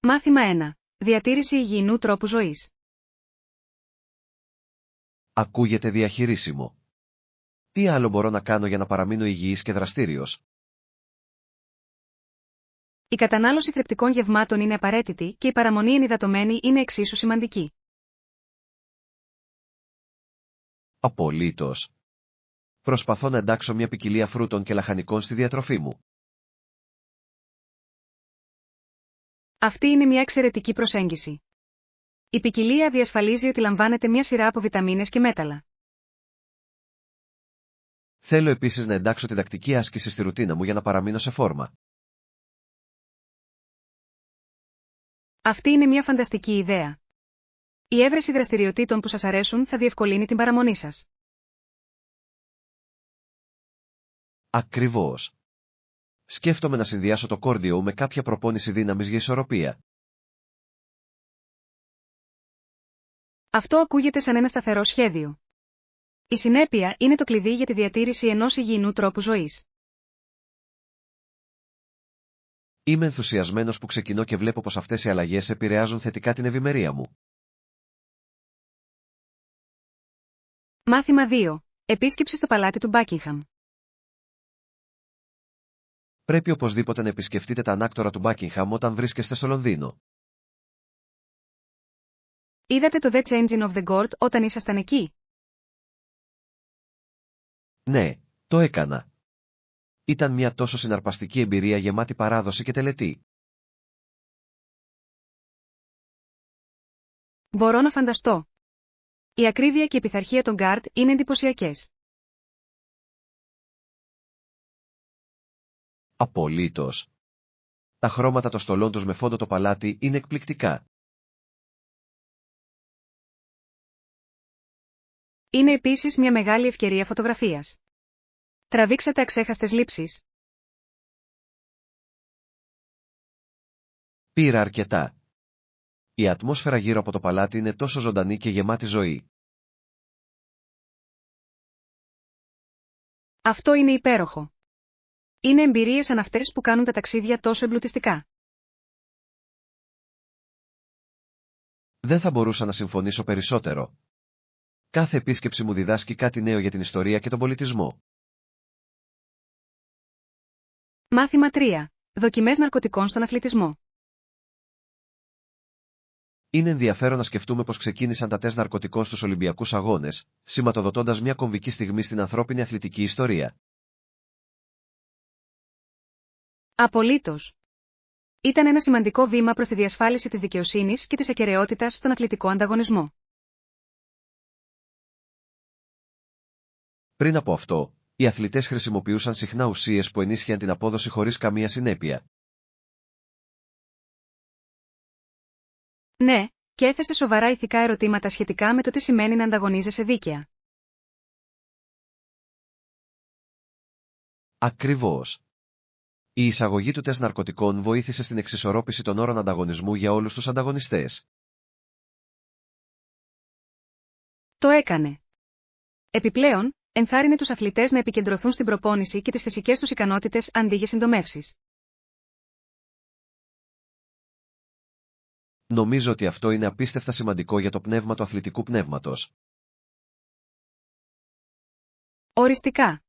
Μάθημα 1. Διατήρηση υγιεινού τρόπου ζωής. Ακούγεται διαχειρίσιμο. Τι άλλο μπορώ να κάνω για να παραμείνω υγιής και δραστήριος? Η κατανάλωση θρεπτικών γευμάτων είναι απαραίτητη και η παραμονή ενυδατωμένη είναι εξίσου σημαντική. Απολύτως. Προσπαθώ να εντάξω μια ποικιλία φρούτων και λαχανικών στη διατροφή μου. Αυτή είναι μια εξαιρετική προσέγγιση. Η ποικιλία διασφαλίζει ότι λαμβάνετε μια σειρά από βιταμίνες και μέταλλα. Θέλω επίσης να εντάξω τη τακτική άσκηση στη ρουτίνα μου για να παραμείνω σε φόρμα. Αυτή είναι μια φανταστική ιδέα. Η έβρεση δραστηριοτήτων που σας αρέσουν θα διευκολύνει την παραμονή σας. Ακριβώς. Σκέφτομαι να συνδυάσω το κόρντιο με κάποια προπόνηση δύναμης για ισορροπία. Αυτό ακούγεται σαν ένα σταθερό σχέδιο. Η συνέπεια είναι το κλειδί για τη διατήρηση ενός υγιεινού τρόπου ζωής. Είμαι ενθουσιασμένος που ξεκινώ και βλέπω πως αυτές οι αλλαγές επηρεάζουν θετικά την ευημερία μου. Μάθημα 2. Επίσκεψη στο παλάτι του Μπάκιγχαμ. Πρέπει οπωσδήποτε να επισκεφτείτε τα ανάκτορα του Μπάκιγχαμ όταν βρίσκεστε στο Λονδίνο. Είδατε το The Changing of the Guard όταν ήσασταν εκεί? Ναι, το έκανα. Ήταν μια τόσο συναρπαστική εμπειρία γεμάτη παράδοση και τελετή. Μπορώ να φανταστώ. Η ακρίβεια και η πειθαρχία των Guard είναι εντυπωσιακές. Απολύτως. Τα χρώματα των στολών τους με φόντο το παλάτι είναι εκπληκτικά. Είναι επίσης μια μεγάλη ευκαιρία φωτογραφίας. Τραβήξατε αξέχαστες λήψεις. Πήρα αρκετά. Η ατμόσφαιρα γύρω από το παλάτι είναι τόσο ζωντανή και γεμάτη ζωή. Αυτό είναι υπέροχο. Είναι εμπειρίες σαν αυτές που κάνουν τα ταξίδια τόσο εμπλουτιστικά. Δεν θα μπορούσα να συμφωνήσω περισσότερο. Κάθε επίσκεψη μου διδάσκει κάτι νέο για την ιστορία και τον πολιτισμό. Μάθημα 3. Δοκιμές ναρκωτικών στον αθλητισμό. Είναι ενδιαφέρον να σκεφτούμε πως ξεκίνησαν τα τεστ ναρκωτικών στους Ολυμπιακούς Αγώνες, σηματοδοτώντας μια κομβική στιγμή στην ανθρώπινη αθλητική ιστορία. Απολύτως. Ήταν ένα σημαντικό βήμα προς τη διασφάλιση της δικαιοσύνης και της ακεραιότητας στον αθλητικό ανταγωνισμό. Πριν από αυτό, οι αθλητές χρησιμοποιούσαν συχνά ουσίες που ενίσχυαν την απόδοση χωρίς καμία συνέπεια. Ναι, και έθεσε σοβαρά ηθικά ερωτήματα σχετικά με το τι σημαίνει να ανταγωνίζεσαι δίκαια. Ακριβώς. Η εισαγωγή του τεστ ναρκωτικών βοήθησε στην εξισορρόπηση των όρων ανταγωνισμού για όλους τους ανταγωνιστές. Το έκανε. Επιπλέον, ενθάρρυνε τους αθλητές να επικεντρωθούν στην προπόνηση και τις φυσικές τους ικανότητες αντί για συντομεύσεις. Νομίζω ότι αυτό είναι απίστευτα σημαντικό για το πνεύμα του αθλητικού πνεύματος. Οριστικά.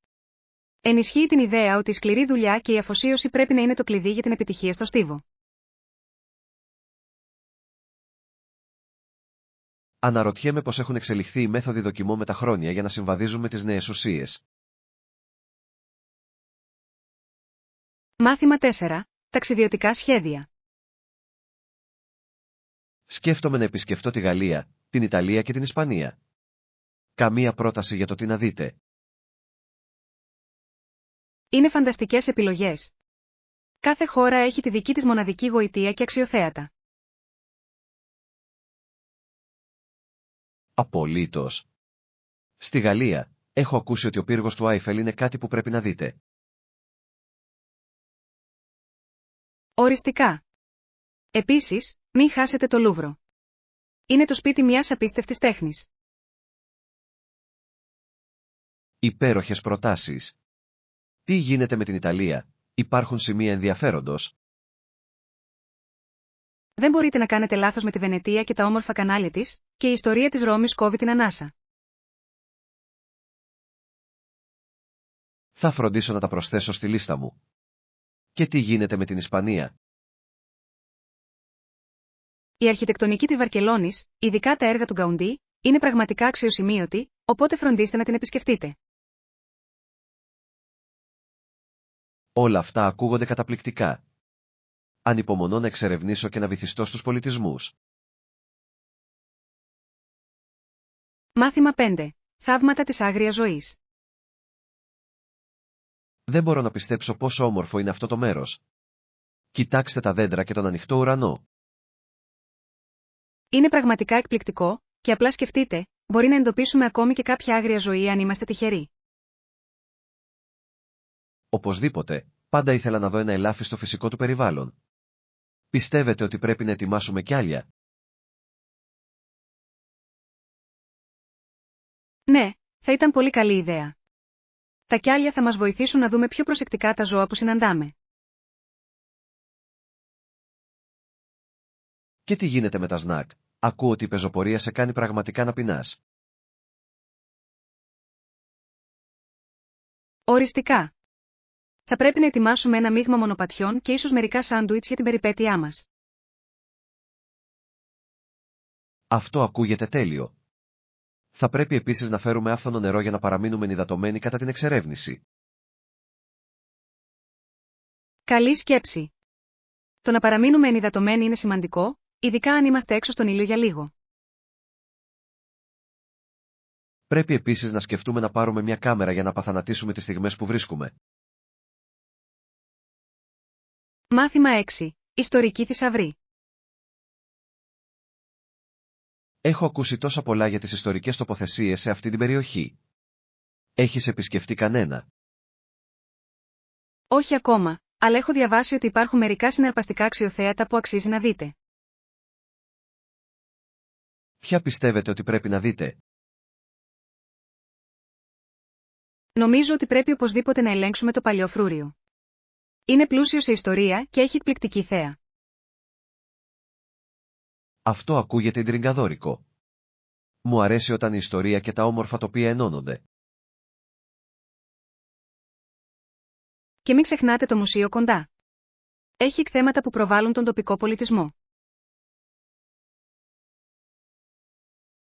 Ενισχύει την ιδέα ότι η σκληρή δουλειά και η αφοσίωση πρέπει να είναι το κλειδί για την επιτυχία στο στίβο. Αναρωτιέμαι πως έχουν εξελιχθεί οι μέθοδοι δοκιμών με τα χρόνια για να συμβαδίζουν με τις νέες ουσίες. Μάθημα 4. Ταξιδιωτικά σχέδια. Σκέφτομαι να επισκεφτώ τη Γαλλία, την Ιταλία και την Ισπανία. Καμία πρόταση για το τι να δείτε? Είναι φανταστικές επιλογές. Κάθε χώρα έχει τη δική της μοναδική γοητεία και αξιοθέατα. Απολύτως. Στη Γαλλία, έχω ακούσει ότι ο πύργος του Άιφελ είναι κάτι που πρέπει να δείτε. Οριστικά. Επίσης, μην χάσετε το Λούβρο. Είναι το σπίτι μιας απίστευτης τέχνης. Υπέροχες προτάσεις. Τι γίνεται με την Ιταλία? Υπάρχουν σημεία ενδιαφέροντος? Δεν μπορείτε να κάνετε λάθος με τη Βενετία και τα όμορφα κανάλια της, και η ιστορία της Ρώμης κόβει την ανάσα. Θα φροντίσω να τα προσθέσω στη λίστα μου. Και τι γίνεται με την Ισπανία? Η αρχιτεκτονική της Βαρκελόνης, ειδικά τα έργα του Γκαουντί, είναι πραγματικά αξιοσημείωτη, οπότε φροντίστε να την επισκεφτείτε. Όλα αυτά ακούγονται καταπληκτικά. Ανυπομονώ να εξερευνήσω και να βυθιστώ στους πολιτισμούς. Μάθημα 5. Θαύματα της άγριας ζωής. Δεν μπορώ να πιστέψω πόσο όμορφο είναι αυτό το μέρος. Κοιτάξτε τα δέντρα και τον ανοιχτό ουρανό. Είναι πραγματικά εκπληκτικό, και απλά σκεφτείτε, μπορεί να εντοπίσουμε ακόμη και κάποια άγρια ζωή αν είμαστε τυχεροί. Οπωσδήποτε, πάντα ήθελα να δω ένα ελάφι φυσικό του περιβάλλον. Πιστεύετε ότι πρέπει να ετοιμάσουμε κι άλλα? Ναι, θα ήταν πολύ καλή ιδέα. Τα κιάλια θα μας βοηθήσουν να δούμε πιο προσεκτικά τα ζώα που συναντάμε. Και τι γίνεται με τα σνακ? Ακούω ότι η πεζοπορία σε κάνει πραγματικά να πεινάς. Οριστικά. Θα πρέπει να ετοιμάσουμε ένα μείγμα μονοπατιών και ίσως μερικά σάντουιτς για την περιπέτειά μας. Αυτό ακούγεται τέλειο. Θα πρέπει επίσης να φέρουμε άφθονο νερό για να παραμείνουμε ενυδατωμένοι κατά την εξερεύνηση. Καλή σκέψη. Το να παραμείνουμε ενυδατωμένοι είναι σημαντικό, ειδικά αν είμαστε έξω στον ήλιο για λίγο. Πρέπει επίσης να σκεφτούμε να πάρουμε μια κάμερα για να απαθανατήσουμε τις στιγμές που βρίσκουμε. Μάθημα 6. Ιστορική θησαυρή. Έχω ακούσει τόσα πολλά για τις ιστορικές τοποθεσίες σε αυτή την περιοχή. Έχεις επισκεφτεί κανένα? Όχι ακόμα, αλλά έχω διαβάσει ότι υπάρχουν μερικά συναρπαστικά αξιοθέατα που αξίζει να δείτε. Ποια πιστεύετε ότι πρέπει να δείτε? Νομίζω ότι πρέπει οπωσδήποτε να ελέγξουμε το παλιό φρούριο. Είναι πλούσιο σε ιστορία και έχει εκπληκτική θέα. Αυτό ακούγεται ιντριγκαδόρικο. Μου αρέσει όταν η ιστορία και τα όμορφα τοπία ενώνονται. Και μην ξεχνάτε το μουσείο κοντά. Έχει εκθέματα που προβάλλουν τον τοπικό πολιτισμό.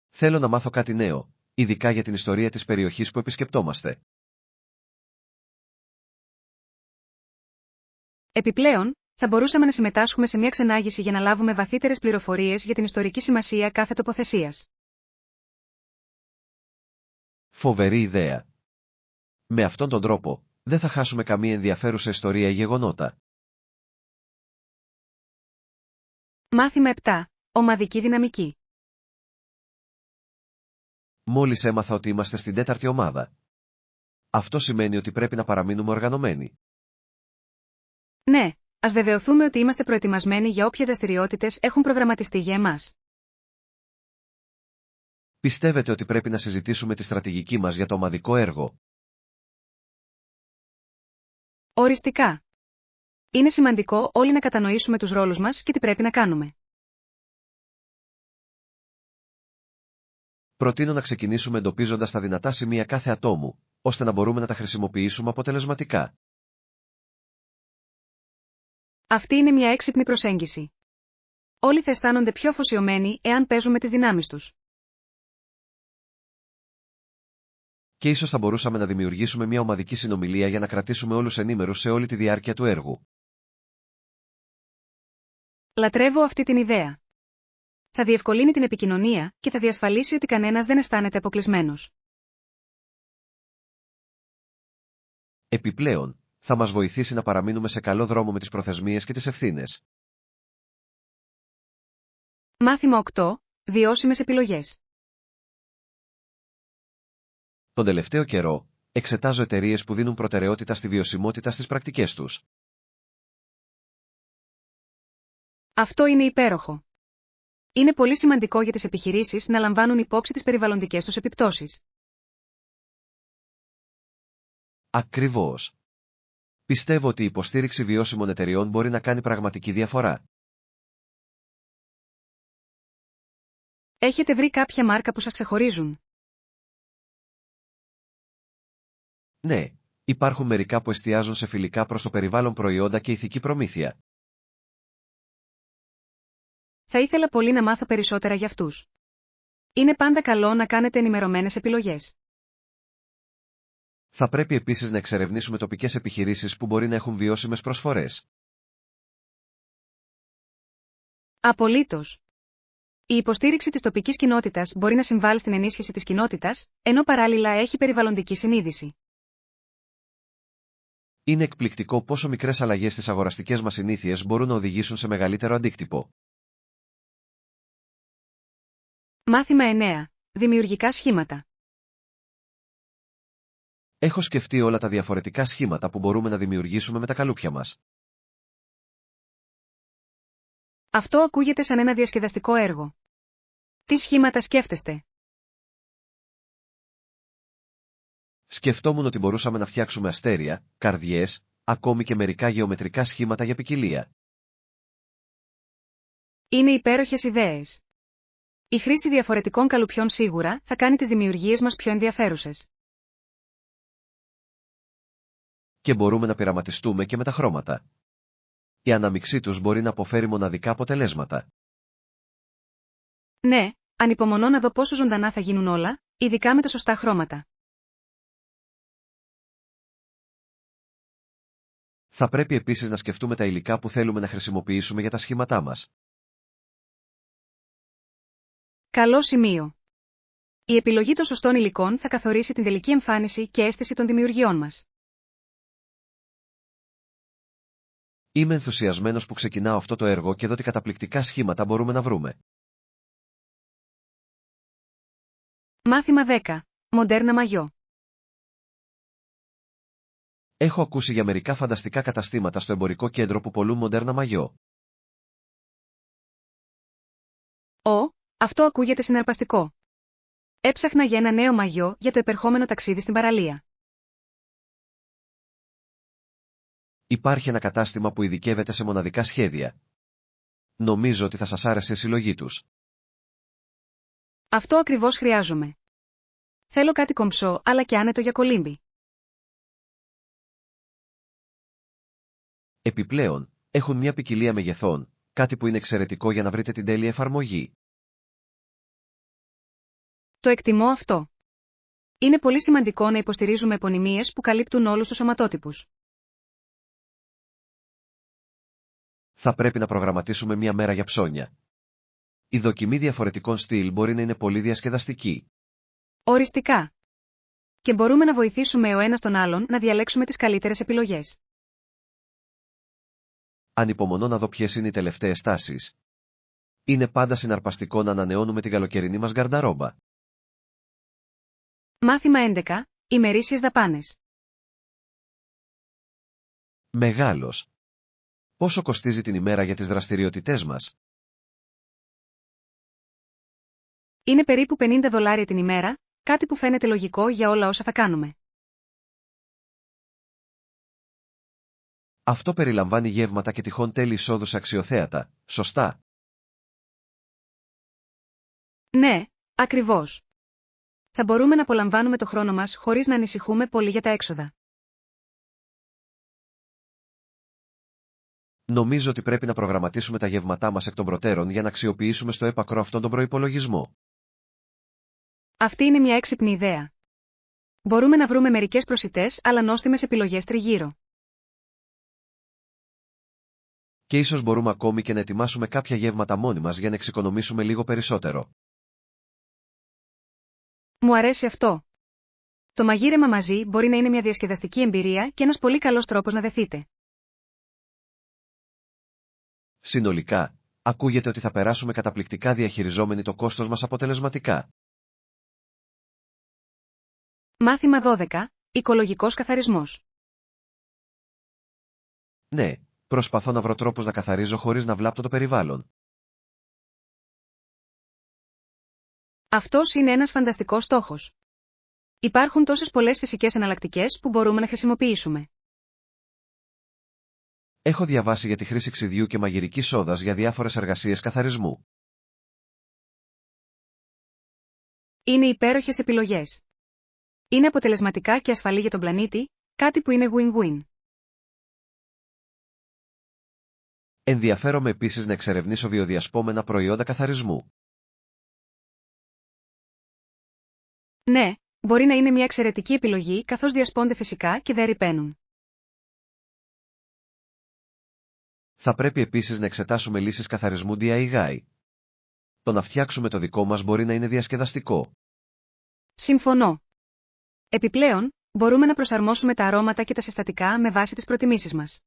Θέλω να μάθω κάτι νέο, ειδικά για την ιστορία της περιοχής που επισκεπτόμαστε. Επιπλέον, θα μπορούσαμε να συμμετάσχουμε σε μια ξενάγηση για να λάβουμε βαθύτερες πληροφορίες για την ιστορική σημασία κάθε τοποθεσίας. Φοβερή ιδέα. Με αυτόν τον τρόπο, δεν θα χάσουμε καμία ενδιαφέρουσα ιστορία ή γεγονότα. Μάθημα 7. Ομαδική δυναμική. Μόλις έμαθα ότι είμαστε στην 4η ομάδα. Αυτό σημαίνει ότι πρέπει να παραμείνουμε οργανωμένοι. Ναι, ας βεβαιωθούμε ότι είμαστε προετοιμασμένοι για όποιες δραστηριότητες έχουν προγραμματιστεί για εμάς. Πιστεύετε ότι πρέπει να συζητήσουμε τη στρατηγική μας για το ομαδικό έργο? Οριστικά. Είναι σημαντικό όλοι να κατανοήσουμε τους ρόλους μας και τι πρέπει να κάνουμε. Προτείνω να ξεκινήσουμε εντοπίζοντας τα δυνατά σημεία κάθε ατόμου, ώστε να μπορούμε να τα χρησιμοποιήσουμε αποτελεσματικά. Αυτή είναι μια έξυπνη προσέγγιση. Όλοι θα αισθάνονται πιο αφοσιωμένοι εάν παίζουμε τις δυνάμεις τους. Και ίσως θα μπορούσαμε να δημιουργήσουμε μια ομαδική συνομιλία για να κρατήσουμε όλους ενήμερους σε όλη τη διάρκεια του έργου. Λατρεύω αυτή την ιδέα. Θα διευκολύνει την επικοινωνία και θα διασφαλίσει ότι κανένας δεν αισθάνεται αποκλεισμένος. Επιπλέον, θα μας βοηθήσει να παραμείνουμε σε καλό δρόμο με τις προθεσμίες και τις ευθύνες. Μάθημα 8. Βιώσιμες επιλογές. Τον τελευταίο καιρό, εξετάζω εταιρείες που δίνουν προτεραιότητα στη βιωσιμότητα στις πρακτικές τους. Αυτό είναι υπέροχο. Είναι πολύ σημαντικό για τις επιχειρήσεις να λαμβάνουν υπόψη τις περιβαλλοντικές τους επιπτώσεις. Ακριβώς. Πιστεύω ότι η υποστήριξη βιώσιμων εταιριών μπορεί να κάνει πραγματική διαφορά. Έχετε βρει κάποια μάρκα που σας ξεχωρίζουν? Ναι, υπάρχουν μερικά που εστιάζουν σε φιλικά προς το περιβάλλον προϊόντα και ηθική προμήθεια. Θα ήθελα πολύ να μάθω περισσότερα για αυτούς. Είναι πάντα καλό να κάνετε ενημερωμένες επιλογές. Θα πρέπει επίσης να εξερευνήσουμε τοπικές επιχειρήσεις που μπορεί να έχουν βιώσιμες προσφορές. Απολύτως. Η υποστήριξη της τοπικής κοινότητας μπορεί να συμβάλλει στην ενίσχυση της κοινότητας, ενώ παράλληλα έχει περιβαλλοντική συνείδηση. Είναι εκπληκτικό πόσο μικρές αλλαγές στις αγοραστικές μας συνήθειες μπορούν να οδηγήσουν σε μεγαλύτερο αντίκτυπο. Μάθημα 9. Δημιουργικά σχήματα. Έχω σκεφτεί όλα τα διαφορετικά σχήματα που μπορούμε να δημιουργήσουμε με τα καλούπια μας. Αυτό ακούγεται σαν ένα διασκεδαστικό έργο. Τι σχήματα σκέφτεστε? Σκεφτόμουν ότι μπορούσαμε να φτιάξουμε αστέρια, καρδιές, ακόμη και μερικά γεωμετρικά σχήματα για ποικιλία. Είναι υπέροχες ιδέες. Η χρήση διαφορετικών καλουπιών σίγουρα θα κάνει τις δημιουργίες μας πιο ενδιαφέρουσες. Και μπορούμε να πειραματιστούμε και με τα χρώματα. Η αναμειξή τους μπορεί να αποφέρει μοναδικά αποτελέσματα. Ναι, ανυπομονώ να δω πόσο ζωντανά θα γίνουν όλα, ειδικά με τα σωστά χρώματα. Θα πρέπει επίσης να σκεφτούμε τα υλικά που θέλουμε να χρησιμοποιήσουμε για τα σχήματά μας. Καλό σημείο. Η επιλογή των σωστών υλικών θα καθορίσει την τελική εμφάνιση και αίσθηση των δημιουργιών μας. Είμαι ενθουσιασμένος που ξεκινάω αυτό το έργο και δω τι καταπληκτικά σχήματα μπορούμε να βρούμε. Μάθημα 10. Μοντέρνα μαγιό. Έχω ακούσει για μερικά φανταστικά καταστήματα στο εμπορικό κέντρο που πωλούν μοντέρνα μαγιό. Αυτό ακούγεται συναρπαστικό. Έψαχνα για ένα νέο μαγιό για το επερχόμενο ταξίδι στην παραλία. Υπάρχει ένα κατάστημα που ειδικεύεται σε μοναδικά σχέδια. Νομίζω ότι θα σας άρεσε η συλλογή τους. Αυτό ακριβώς χρειάζομαι. Θέλω κάτι κομψό αλλά και άνετο για κολύμπι. Επιπλέον, έχουν μια ποικιλία μεγεθών, κάτι που είναι εξαιρετικό για να βρείτε την τέλεια εφαρμογή. Το εκτιμώ αυτό. Είναι πολύ σημαντικό να υποστηρίζουμε επωνυμίες που καλύπτουν όλους τους σωματότυπους. Θα πρέπει να προγραμματίσουμε μια μέρα για ψώνια. Η δοκιμή διαφορετικών στυλ μπορεί να είναι πολύ διασκεδαστική. Οριστικά. Και μπορούμε να βοηθήσουμε ο ένας τον άλλον να διαλέξουμε τις καλύτερες επιλογές. Ανυπομονώ να δω ποιες είναι οι τελευταίες τάσεις. Είναι πάντα συναρπαστικό να ανανεώνουμε την καλοκαιρινή μας γκαρνταρόμπα. Μάθημα 11. Ημερήσιες δαπάνες. Μεγάλος. Πόσο κοστίζει την ημέρα για τις δραστηριότητές μας? Είναι περίπου $50 την ημέρα, κάτι που φαίνεται λογικό για όλα όσα θα κάνουμε. Αυτό περιλαμβάνει γεύματα και τυχόν τέλη εισόδου σε αξιοθέατα, σωστά? Ναι, ακριβώς. Θα μπορούμε να απολαμβάνουμε το χρόνο μας χωρίς να ανησυχούμε πολύ για τα έξοδα. Νομίζω ότι πρέπει να προγραμματίσουμε τα γεύματά μας εκ των προτέρων για να αξιοποιήσουμε στο έπακρο αυτόν τον προϋπολογισμό. Αυτή είναι μια έξυπνη ιδέα. Μπορούμε να βρούμε μερικές προσιτές αλλά νόστιμες επιλογές τριγύρω. Και ίσως μπορούμε ακόμη και να ετοιμάσουμε κάποια γεύματα μόνοι μας για να εξοικονομήσουμε λίγο περισσότερο. Μου αρέσει αυτό. Το μαγείρεμα μαζί μπορεί να είναι μια διασκεδαστική εμπειρία και ένας πολύ καλός τρόπος να δεθείτε. Συνολικά, ακούγεται ότι θα περάσουμε καταπληκτικά διαχειριζόμενοι το κόστος μας αποτελεσματικά. Μάθημα 12. Οικολογικός καθαρισμός. Ναι, προσπαθώ να βρω τρόπους να καθαρίζω χωρίς να βλάπτω το περιβάλλον. Αυτός είναι ένας φανταστικός στόχος. Υπάρχουν τόσες πολλές φυσικές εναλλακτικές που μπορούμε να χρησιμοποιήσουμε. Έχω διαβάσει για τη χρήση ξυδιού και μαγειρικής σόδας για διάφορες εργασίες καθαρισμού. Είναι υπέροχες επιλογές. Είναι αποτελεσματικά και ασφαλή για τον πλανήτη, κάτι που είναι win-win. Ενδιαφέρομαι επίσης να εξερευνήσω βιοδιασπόμενα προϊόντα καθαρισμού. Ναι, μπορεί να είναι μια εξαιρετική επιλογή καθώς διασπώνται φυσικά και δεν ρυπαίνουν. Θα πρέπει επίσης να εξετάσουμε λύσεις καθαρισμού DIY. Το να φτιάξουμε το δικό μας μπορεί να είναι διασκεδαστικό. Συμφωνώ. Επιπλέον, μπορούμε να προσαρμόσουμε τα αρώματα και τα συστατικά με βάση τις προτιμήσεις μας.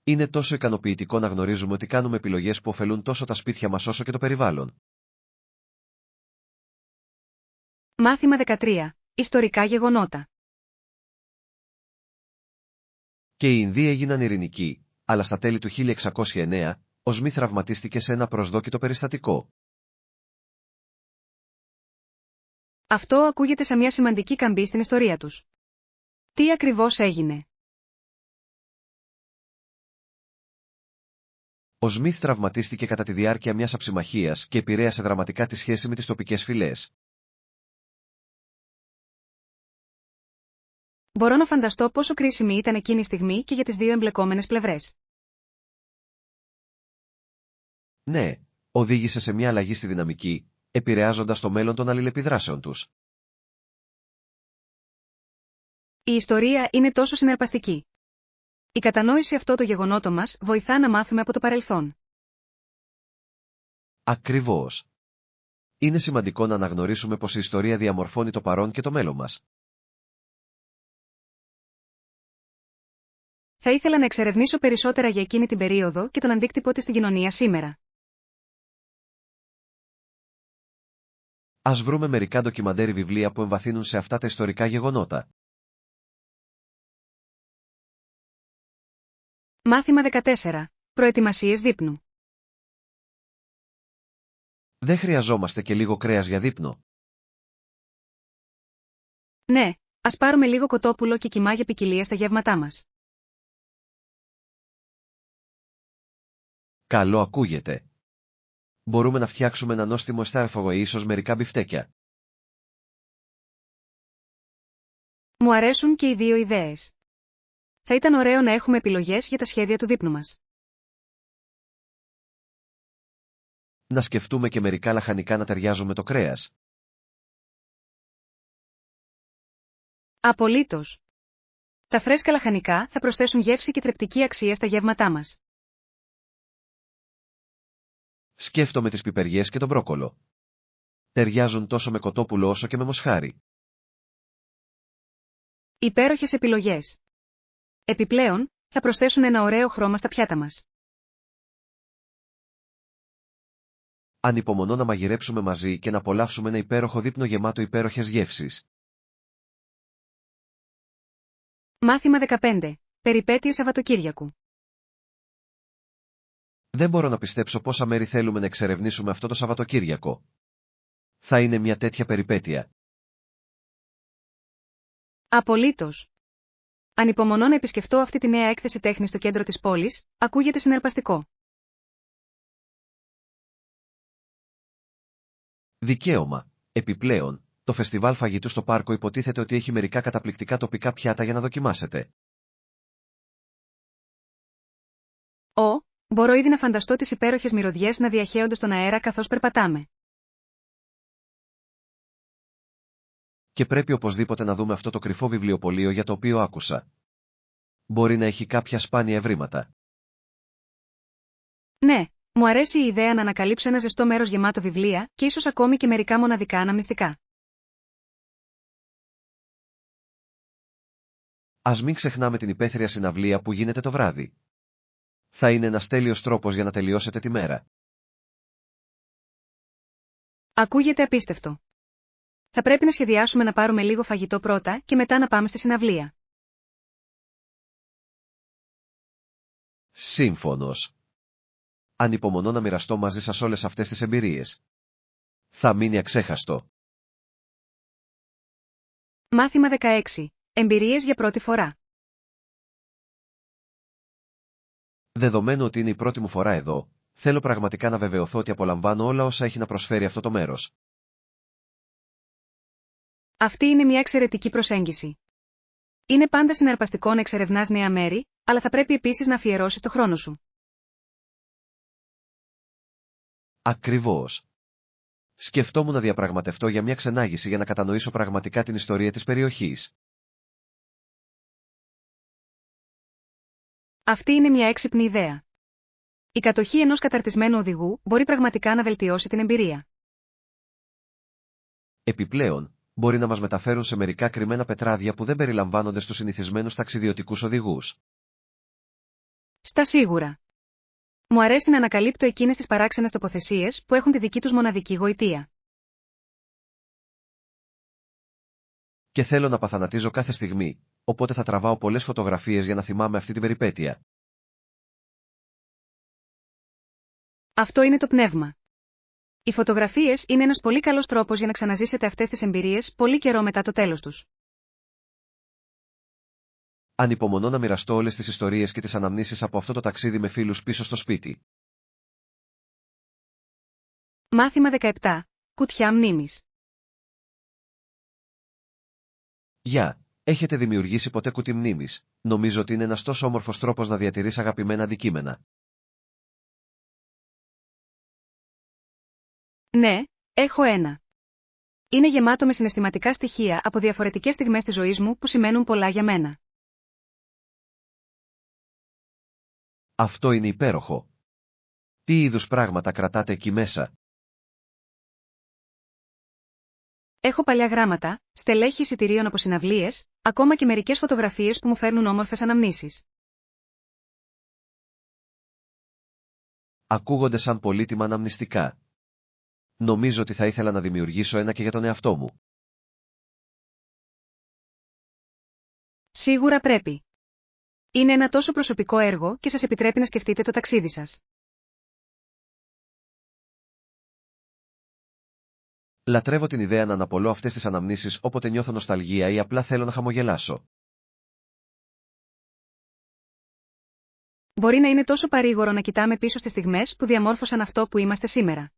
Είναι τόσο ικανοποιητικό να γνωρίζουμε ότι κάνουμε επιλογές που ωφελούν τόσο τα σπίτια μας όσο και το περιβάλλον. Μάθημα 13. Ιστορικά γεγονότα. Και οι Ινδοί έγιναν ειρηνικοί, αλλά στα τέλη του 1609, ο Σμιθ τραυματίστηκε σε ένα προσδόκητο περιστατικό. Αυτό ακούγεται σαν μια σημαντική καμπή στην ιστορία τους. Τι ακριβώς έγινε? Ο Σμιθ τραυματίστηκε κατά τη διάρκεια μιας αψημαχίας και επηρέασε δραματικά τη σχέση με τις τοπικές φυλές. Μπορώ να φανταστώ πόσο κρίσιμη ήταν εκείνη η στιγμή και για τις δύο εμπλεκόμενες πλευρές. Ναι, οδήγησε σε μια αλλαγή στη δυναμική, επηρεάζοντας το μέλλον των αλληλεπιδράσεων τους. Η ιστορία είναι τόσο συναρπαστική. Η κατανόηση αυτό το γεγονότο μας βοηθά να μάθουμε από το παρελθόν. Ακριβώς. Είναι σημαντικό να αναγνωρίσουμε πως η ιστορία διαμορφώνει το παρόν και το μέλλον μας. Θα ήθελα να εξερευνήσω περισσότερα για εκείνη την περίοδο και τον αντίκτυπο της στην κοινωνία σήμερα. Ας βρούμε μερικά ντοκιμαντέρ βιβλία που εμβαθύνουν σε αυτά τα ιστορικά γεγονότα. Μάθημα 14. Προετοιμασίες δείπνου. Δεν χρειαζόμαστε και λίγο κρέας για δείπνο. Ναι, ας πάρουμε λίγο κοτόπουλο και κιμά για ποικιλία στα γεύματά μας. Καλό ακούγεται. Μπορούμε να φτιάξουμε ένα νόστιμο εστάρφαγο ή ίσως μερικά μπιφτέκια. Μου αρέσουν και οι δύο ιδέες. Θα ήταν ωραίο να έχουμε επιλογές για τα σχέδια του δείπνου μας. Να σκεφτούμε και μερικά λαχανικά να ταιριάζουν με το κρέας. Απολύτως. Τα φρέσκα λαχανικά θα προσθέσουν γεύση και θρεπτική αξία στα γεύματά μας. Σκέφτομαι τις πιπεριές και τον μπρόκολο. Ταιριάζουν τόσο με κοτόπουλο όσο και με μοσχάρι. Υπέροχες επιλογές. Επιπλέον, θα προσθέσουν ένα ωραίο χρώμα στα πιάτα μας. Ανυπομονώ να μαγειρέψουμε μαζί και να απολαύσουμε ένα υπέροχο δείπνο γεμάτο υπέροχες γεύσεις. Μάθημα 15. Περιπέτειες Σαββατοκύριακου. Δεν μπορώ να πιστέψω πόσα μέρη θέλουμε να εξερευνήσουμε αυτό το Σαββατοκύριακο. Θα είναι μια τέτοια περιπέτεια. Απολύτως. Ανυπομονώ να επισκεφτώ αυτή τη νέα έκθεση τέχνης στο κέντρο της πόλης, ακούγεται συναρπαστικό. Δικαίωμα. Επιπλέον, το φεστιβάλ φαγητού στο πάρκο υποτίθεται ότι έχει μερικά καταπληκτικά τοπικά πιάτα για να δοκιμάσετε. Μπορώ ήδη να φανταστώ τις υπέροχες μυρωδιές να διαχέονται στον αέρα καθώς περπατάμε. Και πρέπει οπωσδήποτε να δούμε αυτό το κρυφό βιβλιοπωλείο για το οποίο άκουσα. Μπορεί να έχει κάποια σπάνια ευρήματα. Ναι, μου αρέσει η ιδέα να ανακαλύψω ένα ζεστό μέρος γεμάτο βιβλία και ίσως ακόμη και μερικά μοναδικά αναμνηστικά. Ας μην ξεχνάμε την υπαίθρια συναυλία που γίνεται το βράδυ. Θα είναι ένας τέλειος τρόπος για να τελειώσετε τη μέρα. Ακούγεται απίστευτο. Θα πρέπει να σχεδιάσουμε να πάρουμε λίγο φαγητό πρώτα και μετά να πάμε στη συναυλία. Σύμφωνος. Ανυπομονώ να μοιραστώ μαζί σας όλες αυτές τις εμπειρίες. Θα μείνει αξέχαστο. Μάθημα 16. Εμπειρίες για πρώτη φορά. Δεδομένου ότι είναι η πρώτη μου φορά εδώ, Θέλω πραγματικά να βεβαιωθώ ότι απολαμβάνω όλα όσα έχει να προσφέρει αυτό το μέρος. Αυτή είναι μια εξαιρετική προσέγγιση. Είναι πάντα συναρπαστικό να εξερευνάς νέα μέρη, αλλά θα πρέπει επίσης να αφιερώσεις το χρόνο σου. Ακριβώς. Σκεφτόμουν να διαπραγματευτώ για μια ξενάγηση για να κατανοήσω πραγματικά την ιστορία της περιοχής. Αυτή είναι μια έξυπνη ιδέα. Η κατοχή ενός καταρτισμένου οδηγού μπορεί πραγματικά να βελτιώσει την εμπειρία. Επιπλέον, μπορεί να μας μεταφέρουν σε μερικά κρυμμένα πετράδια που δεν περιλαμβάνονται στους συνηθισμένους ταξιδιωτικούς οδηγούς. Στα σίγουρα. Μου αρέσει να ανακαλύπτω εκείνες τις παράξενες τοποθεσίες που έχουν τη δική τους μοναδική γοητεία. Και θέλω να παθανατίζω κάθε στιγμή, οπότε θα τραβάω πολλές φωτογραφίες για να θυμάμαι αυτή την περιπέτεια. Αυτό είναι το πνεύμα. Οι φωτογραφίες είναι ένας πολύ καλός τρόπος για να ξαναζήσετε αυτές τις εμπειρίες πολύ καιρό μετά το τέλος τους. Ανυπομονώ να μοιραστώ όλες τις ιστορίες και τις αναμνήσεις από αυτό το ταξίδι με φίλους πίσω στο σπίτι. Μάθημα 17. Κουτιά μνήμης. Γεια, έχετε δημιουργήσει ποτέ κουτί μνήμης? Νομίζω ότι είναι ένας τόσο όμορφος τρόπος να διατηρείς αγαπημένα αντικείμενα. Ναι, έχω ένα. Είναι γεμάτο με συναισθηματικά στοιχεία από διαφορετικές στιγμές της ζωής μου που σημαίνουν πολλά για μένα. Αυτό είναι υπέροχο. Τι είδους πράγματα κρατάτε εκεί μέσα? Έχω παλιά γράμματα, στελέχη εισιτηρίων από συναυλίες, ακόμα και μερικές φωτογραφίες που μου φέρνουν όμορφες αναμνήσεις. Ακούγονται σαν πολύτιμα αναμνηστικά. Νομίζω ότι θα ήθελα να δημιουργήσω ένα και για τον εαυτό μου. Σίγουρα πρέπει. Είναι ένα τόσο προσωπικό έργο και σας επιτρέπει να σκεφτείτε το ταξίδι σας. Λατρεύω την ιδέα να αναπολώ αυτές τις αναμνήσεις όποτε νιώθω νοσταλγία ή απλά θέλω να χαμογελάσω. Μπορεί να είναι τόσο παρήγορο να κοιτάμε πίσω στις στιγμές που διαμόρφωσαν αυτό που είμαστε σήμερα.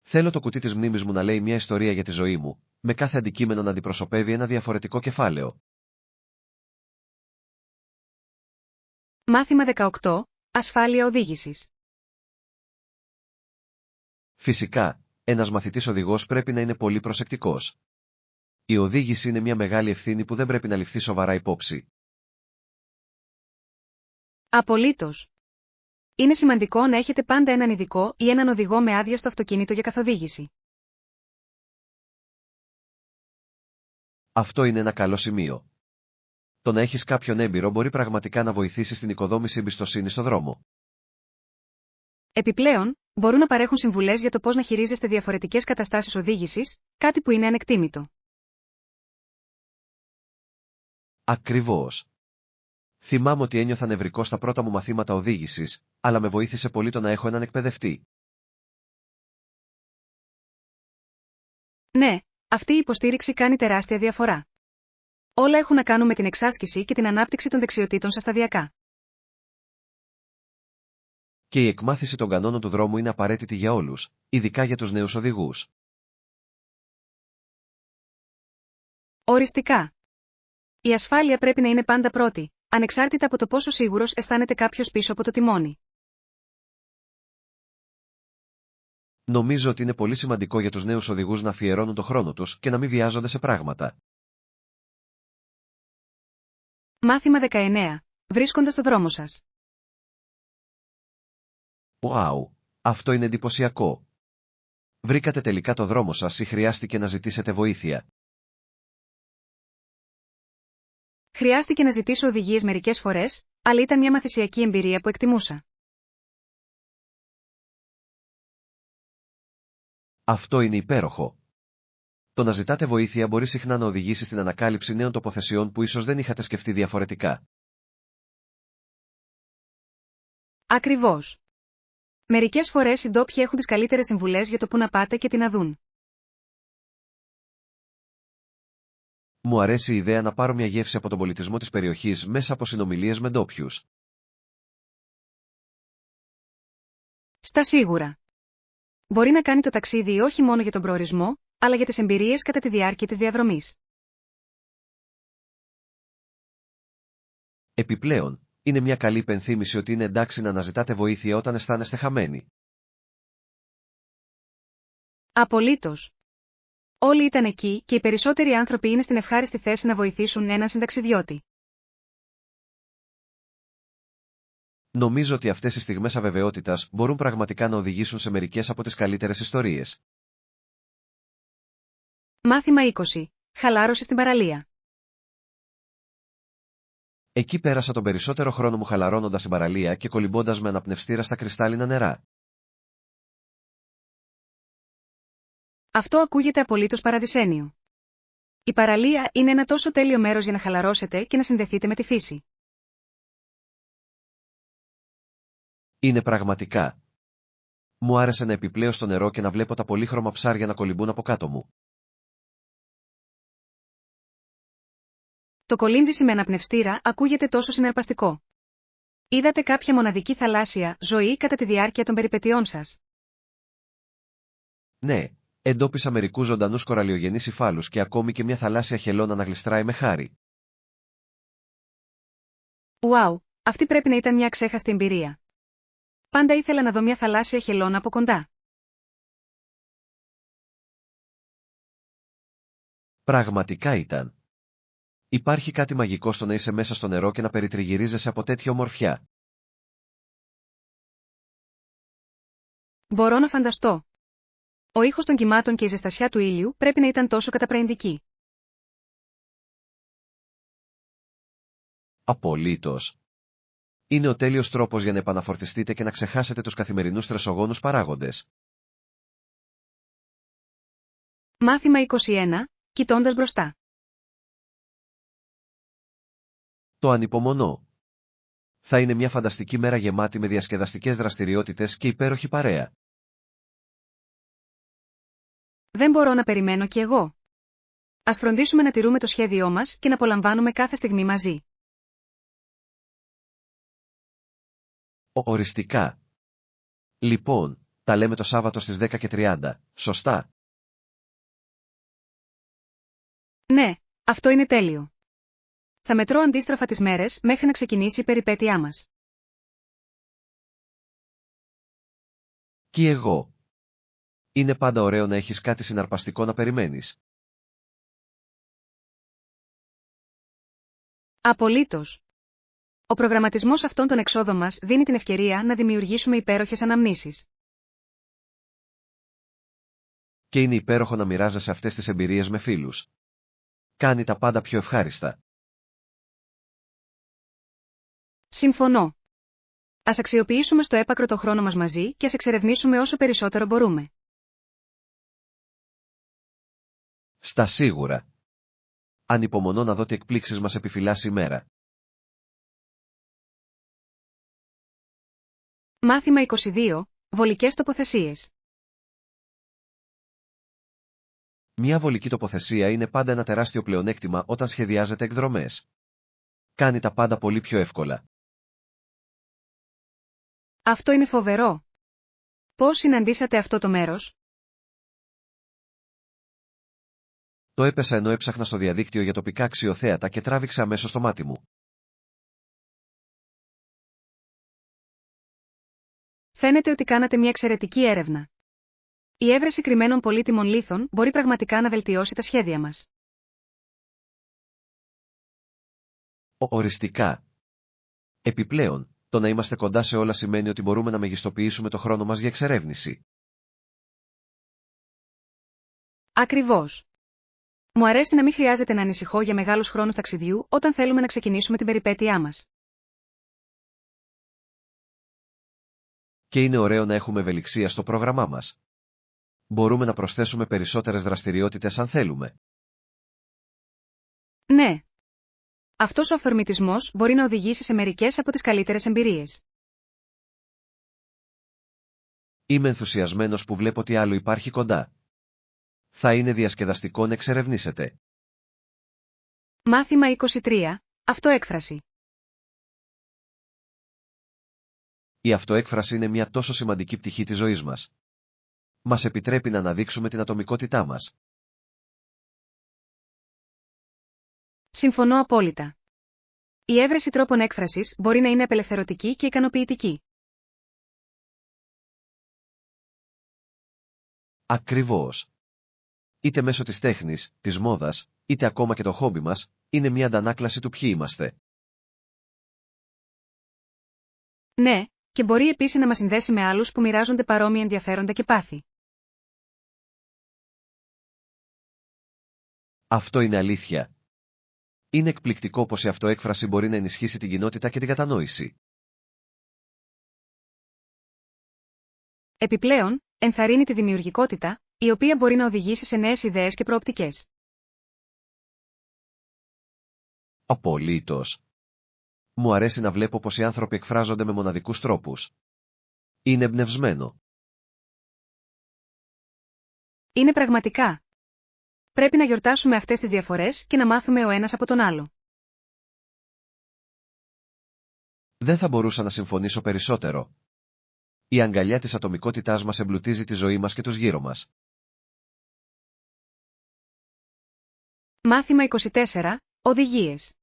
Θέλω το κουτί της μνήμης μου να λέει μια ιστορία για τη ζωή μου, με κάθε αντικείμενο να αντιπροσωπεύει ένα διαφορετικό κεφάλαιο. Μάθημα 18. Ασφάλεια οδήγησης. Φυσικά, ένας μαθητής οδηγός πρέπει να είναι πολύ προσεκτικός. Η οδήγηση είναι μια μεγάλη ευθύνη που δεν πρέπει να ληφθεί σοβαρά υπόψη. Απολύτως. Είναι σημαντικό να έχετε πάντα έναν ειδικό ή έναν οδηγό με άδεια στο αυτοκίνητο για καθοδήγηση. Αυτό είναι ένα καλό σημείο. Το να έχεις κάποιον έμπειρο μπορεί πραγματικά να βοηθήσει στην οικοδόμηση εμπιστοσύνης στο δρόμο. Επιπλέον, μπορούν να παρέχουν συμβουλές για το πώς να χειρίζεστε διαφορετικές καταστάσεις οδήγησης, κάτι που είναι ανεκτήμητο. Ακριβώς. Θυμάμαι ότι ένιωθα νευρικό στα πρώτα μου μαθήματα οδήγησης, αλλά με βοήθησε πολύ το να έχω έναν εκπαιδευτή. Ναι, αυτή η υποστήριξη κάνει τεράστια διαφορά. Όλα έχουν να κάνουν με την εξάσκηση και την ανάπτυξη των δεξιοτήτων σας σταδιακά. Και η εκμάθηση των κανόνων του δρόμου είναι απαραίτητη για όλους, ειδικά για τους νέους οδηγούς. Οριστικά. Η ασφάλεια πρέπει να είναι πάντα πρώτη, ανεξάρτητα από το πόσο σίγουρος αισθάνεται κάποιος πίσω από το τιμόνι. Νομίζω ότι είναι πολύ σημαντικό για τους νέους οδηγούς να αφιερώνουν το χρόνο τους και να μην βιάζονται σε πράγματα. Μάθημα 19. Βρίσκοντας το δρόμο σας. Ουάου, αυτό είναι εντυπωσιακό. Βρήκατε τελικά το δρόμο σας ή χρειάστηκε να ζητήσετε βοήθεια? Χρειάστηκε να ζητήσω οδηγίες μερικές φορές, αλλά ήταν μια μαθησιακή εμπειρία που εκτιμούσα. Αυτό είναι υπέροχο. Το να ζητάτε βοήθεια μπορεί συχνά να οδηγήσει στην ανακάλυψη νέων τοποθεσιών που ίσως δεν είχατε σκεφτεί διαφορετικά. Ακριβώς. Μερικές φορές οι ντόπιοι έχουν τις καλύτερες συμβουλές για το που να πάτε και τι να δουν. Μου αρέσει η ιδέα να πάρω μια γεύση από τον πολιτισμό της περιοχής μέσα από συνομιλίες με ντόπιους. Στα σίγουρα. Μπορεί να κάνει το ταξίδι όχι μόνο για τον προορισμό, αλλά για τις εμπειρίες κατά τη διάρκεια της διαδρομής. Επιπλέον, είναι μια καλή υπενθύμηση ότι είναι εντάξει να αναζητάτε βοήθεια όταν αισθάνεστε χαμένοι. Απολύτως. Όλοι ήταν εκεί και οι περισσότεροι άνθρωποι είναι στην ευχάριστη θέση να βοηθήσουν έναν συνταξιδιώτη. Νομίζω ότι αυτές οι στιγμές αβεβαιότητας μπορούν πραγματικά να οδηγήσουν σε μερικές από τις καλύτερες ιστορίες. Μάθημα 20. Χαλάρωση στην παραλία. Εκεί πέρασα τον περισσότερο χρόνο μου χαλαρώνοντας στην παραλία και κολυμπώντας με αναπνευστήρα στα κρυστάλλινα νερά. Αυτό ακούγεται απολύτως παραδεισένιο. Η παραλία είναι ένα τόσο τέλειο μέρος για να χαλαρώσετε και να συνδεθείτε με τη φύση. Είναι πραγματικά. Μου άρεσε να επιπλέω στο νερό και να βλέπω τα πολύχρωμα ψάρια να κολυμπούν από κάτω μου. Το κολύμβηση με αναπνευστήρα ακούγεται τόσο συναρπαστικό. Είδατε κάποια μοναδική θαλάσσια ζωή κατά τη διάρκεια των περιπετειών σας? Ναι, εντόπισα μερικούς ζωντανούς κοραλιογενείς υφάλους και ακόμη και μια θαλάσσια χελώνα να γλιστράει με χάρη. Ουάου, αυτή πρέπει να ήταν μια ξέχαστη εμπειρία. Πάντα ήθελα να δω μια θαλάσσια χελώνα από κοντά. Πραγματικά ήταν. Υπάρχει κάτι μαγικό στο να είσαι μέσα στο νερό και να περιτριγυρίζεσαι από τέτοια ομορφιά. Μπορώ να φανταστώ. Ο ήχος των κυμάτων και η ζεστασιά του ήλιου πρέπει να ήταν τόσο καταπραγητική. Απολύτως. Είναι ο τέλειος τρόπος για να επαναφορτιστείτε και να ξεχάσετε τους καθημερινούς στρεσογόνους παράγοντες. Μάθημα 21. Κοιτώντας μπροστά. Το ανυπομονώ. Θα είναι μια φανταστική μέρα γεμάτη με διασκεδαστικές δραστηριότητες και υπέροχη παρέα. Δεν μπορώ να περιμένω κι εγώ. Ας φροντίσουμε να τηρούμε το σχέδιό μας και να απολαμβάνουμε κάθε στιγμή μαζί. Οριστικά. Λοιπόν, τα λέμε το Σάββατο στις 10:30, σωστά? Ναι, αυτό είναι τέλειο. Θα μετρώ αντίστροφα τις μέρες μέχρι να ξεκινήσει η περιπέτειά μας. Κι εγώ. Είναι πάντα ωραίο να έχεις κάτι συναρπαστικό να περιμένεις. Απολύτως. Ο προγραμματισμός αυτών των εξόδων μας δίνει την ευκαιρία να δημιουργήσουμε υπέροχες αναμνήσεις. Και είναι υπέροχο να μοιράζεσαι αυτές τις εμπειρίες με φίλους. Κάνει τα πάντα πιο ευχάριστα. Συμφωνώ. Ας αξιοποιήσουμε στο έπακρο το χρόνο μας μαζί και ας εξερευνήσουμε όσο περισσότερο μπορούμε. Στα σίγουρα. Ανυπομονώ να δω τι εκπλήξεις μας επιφυλάσσει η μέρα. Μάθημα 22. Βολικές τοποθεσίες. Μια βολική τοποθεσία είναι πάντα ένα τεράστιο πλεονέκτημα όταν σχεδιάζετε εκδρομές. Κάνει τα πάντα πολύ πιο εύκολα. Αυτό είναι φοβερό. Πώς συναντήσατε αυτό το μέρος? Το έπεσα ενώ έψαχνα στο διαδίκτυο για τοπικά αξιοθέατα και τράβηξε αμέσως το μάτι μου. Φαίνεται ότι κάνατε μια εξαιρετική έρευνα. Η έβρεση κρυμμένων πολύτιμων λίθων μπορεί πραγματικά να βελτιώσει τα σχέδια μας. Οριστικά. Επιπλέον, το να είμαστε κοντά σε όλα σημαίνει ότι μπορούμε να μεγιστοποιήσουμε το χρόνο μας για εξερεύνηση. Ακριβώς. Μου αρέσει να μην χρειάζεται να ανησυχώ για μεγάλους χρόνους ταξιδιού όταν θέλουμε να ξεκινήσουμε την περιπέτειά μας. Και είναι ωραίο να έχουμε ευελιξία στο πρόγραμμά μας. Μπορούμε να προσθέσουμε περισσότερες δραστηριότητες αν θέλουμε. Ναι. Αυτός ο αυθορμητισμός μπορεί να οδηγήσει σε μερικές από τις καλύτερες εμπειρίες. Είμαι ενθουσιασμένος που βλέπω τι άλλο υπάρχει κοντά. Θα είναι διασκεδαστικό να εξερευνήσετε. Μάθημα 23. Αυτοέκφραση. Η αυτοέκφραση είναι μια τόσο σημαντική πτυχή της ζωής μας. Μας επιτρέπει να αναδείξουμε την ατομικότητά μας. Συμφωνώ απόλυτα. Η έβρεση τρόπων έκφρασης μπορεί να είναι απελευθερωτική και ικανοποιητική. Ακριβώς. Είτε μέσω της τέχνης, της μόδας, είτε ακόμα και το χόμπι μας, είναι μια αντανάκλαση του ποιοι είμαστε. Ναι, και μπορεί επίσης να μας συνδέσει με άλλους που μοιράζονται παρόμοια ενδιαφέροντα και πάθη. Αυτό είναι αλήθεια. Είναι εκπληκτικό πως η αυτοέκφραση μπορεί να ενισχύσει την κοινότητα και την κατανόηση. Επιπλέον, ενθαρρύνει τη δημιουργικότητα, η οποία μπορεί να οδηγήσει σε νέες ιδέες και προοπτικές. Απολύτως. Μου αρέσει να βλέπω πως οι άνθρωποι εκφράζονται με μοναδικούς τρόπους. Είναι εμπνευσμένο. Είναι πραγματικά. Πρέπει να γιορτάσουμε αυτές τις διαφορές και να μάθουμε ο ένας από τον άλλο. Δεν θα μπορούσα να συμφωνήσω περισσότερο. Η αγκαλιά της ατομικότητάς μας εμπλουτίζει τη ζωή μας και τους γύρω μας. Μάθημα 24. Οδηγίες.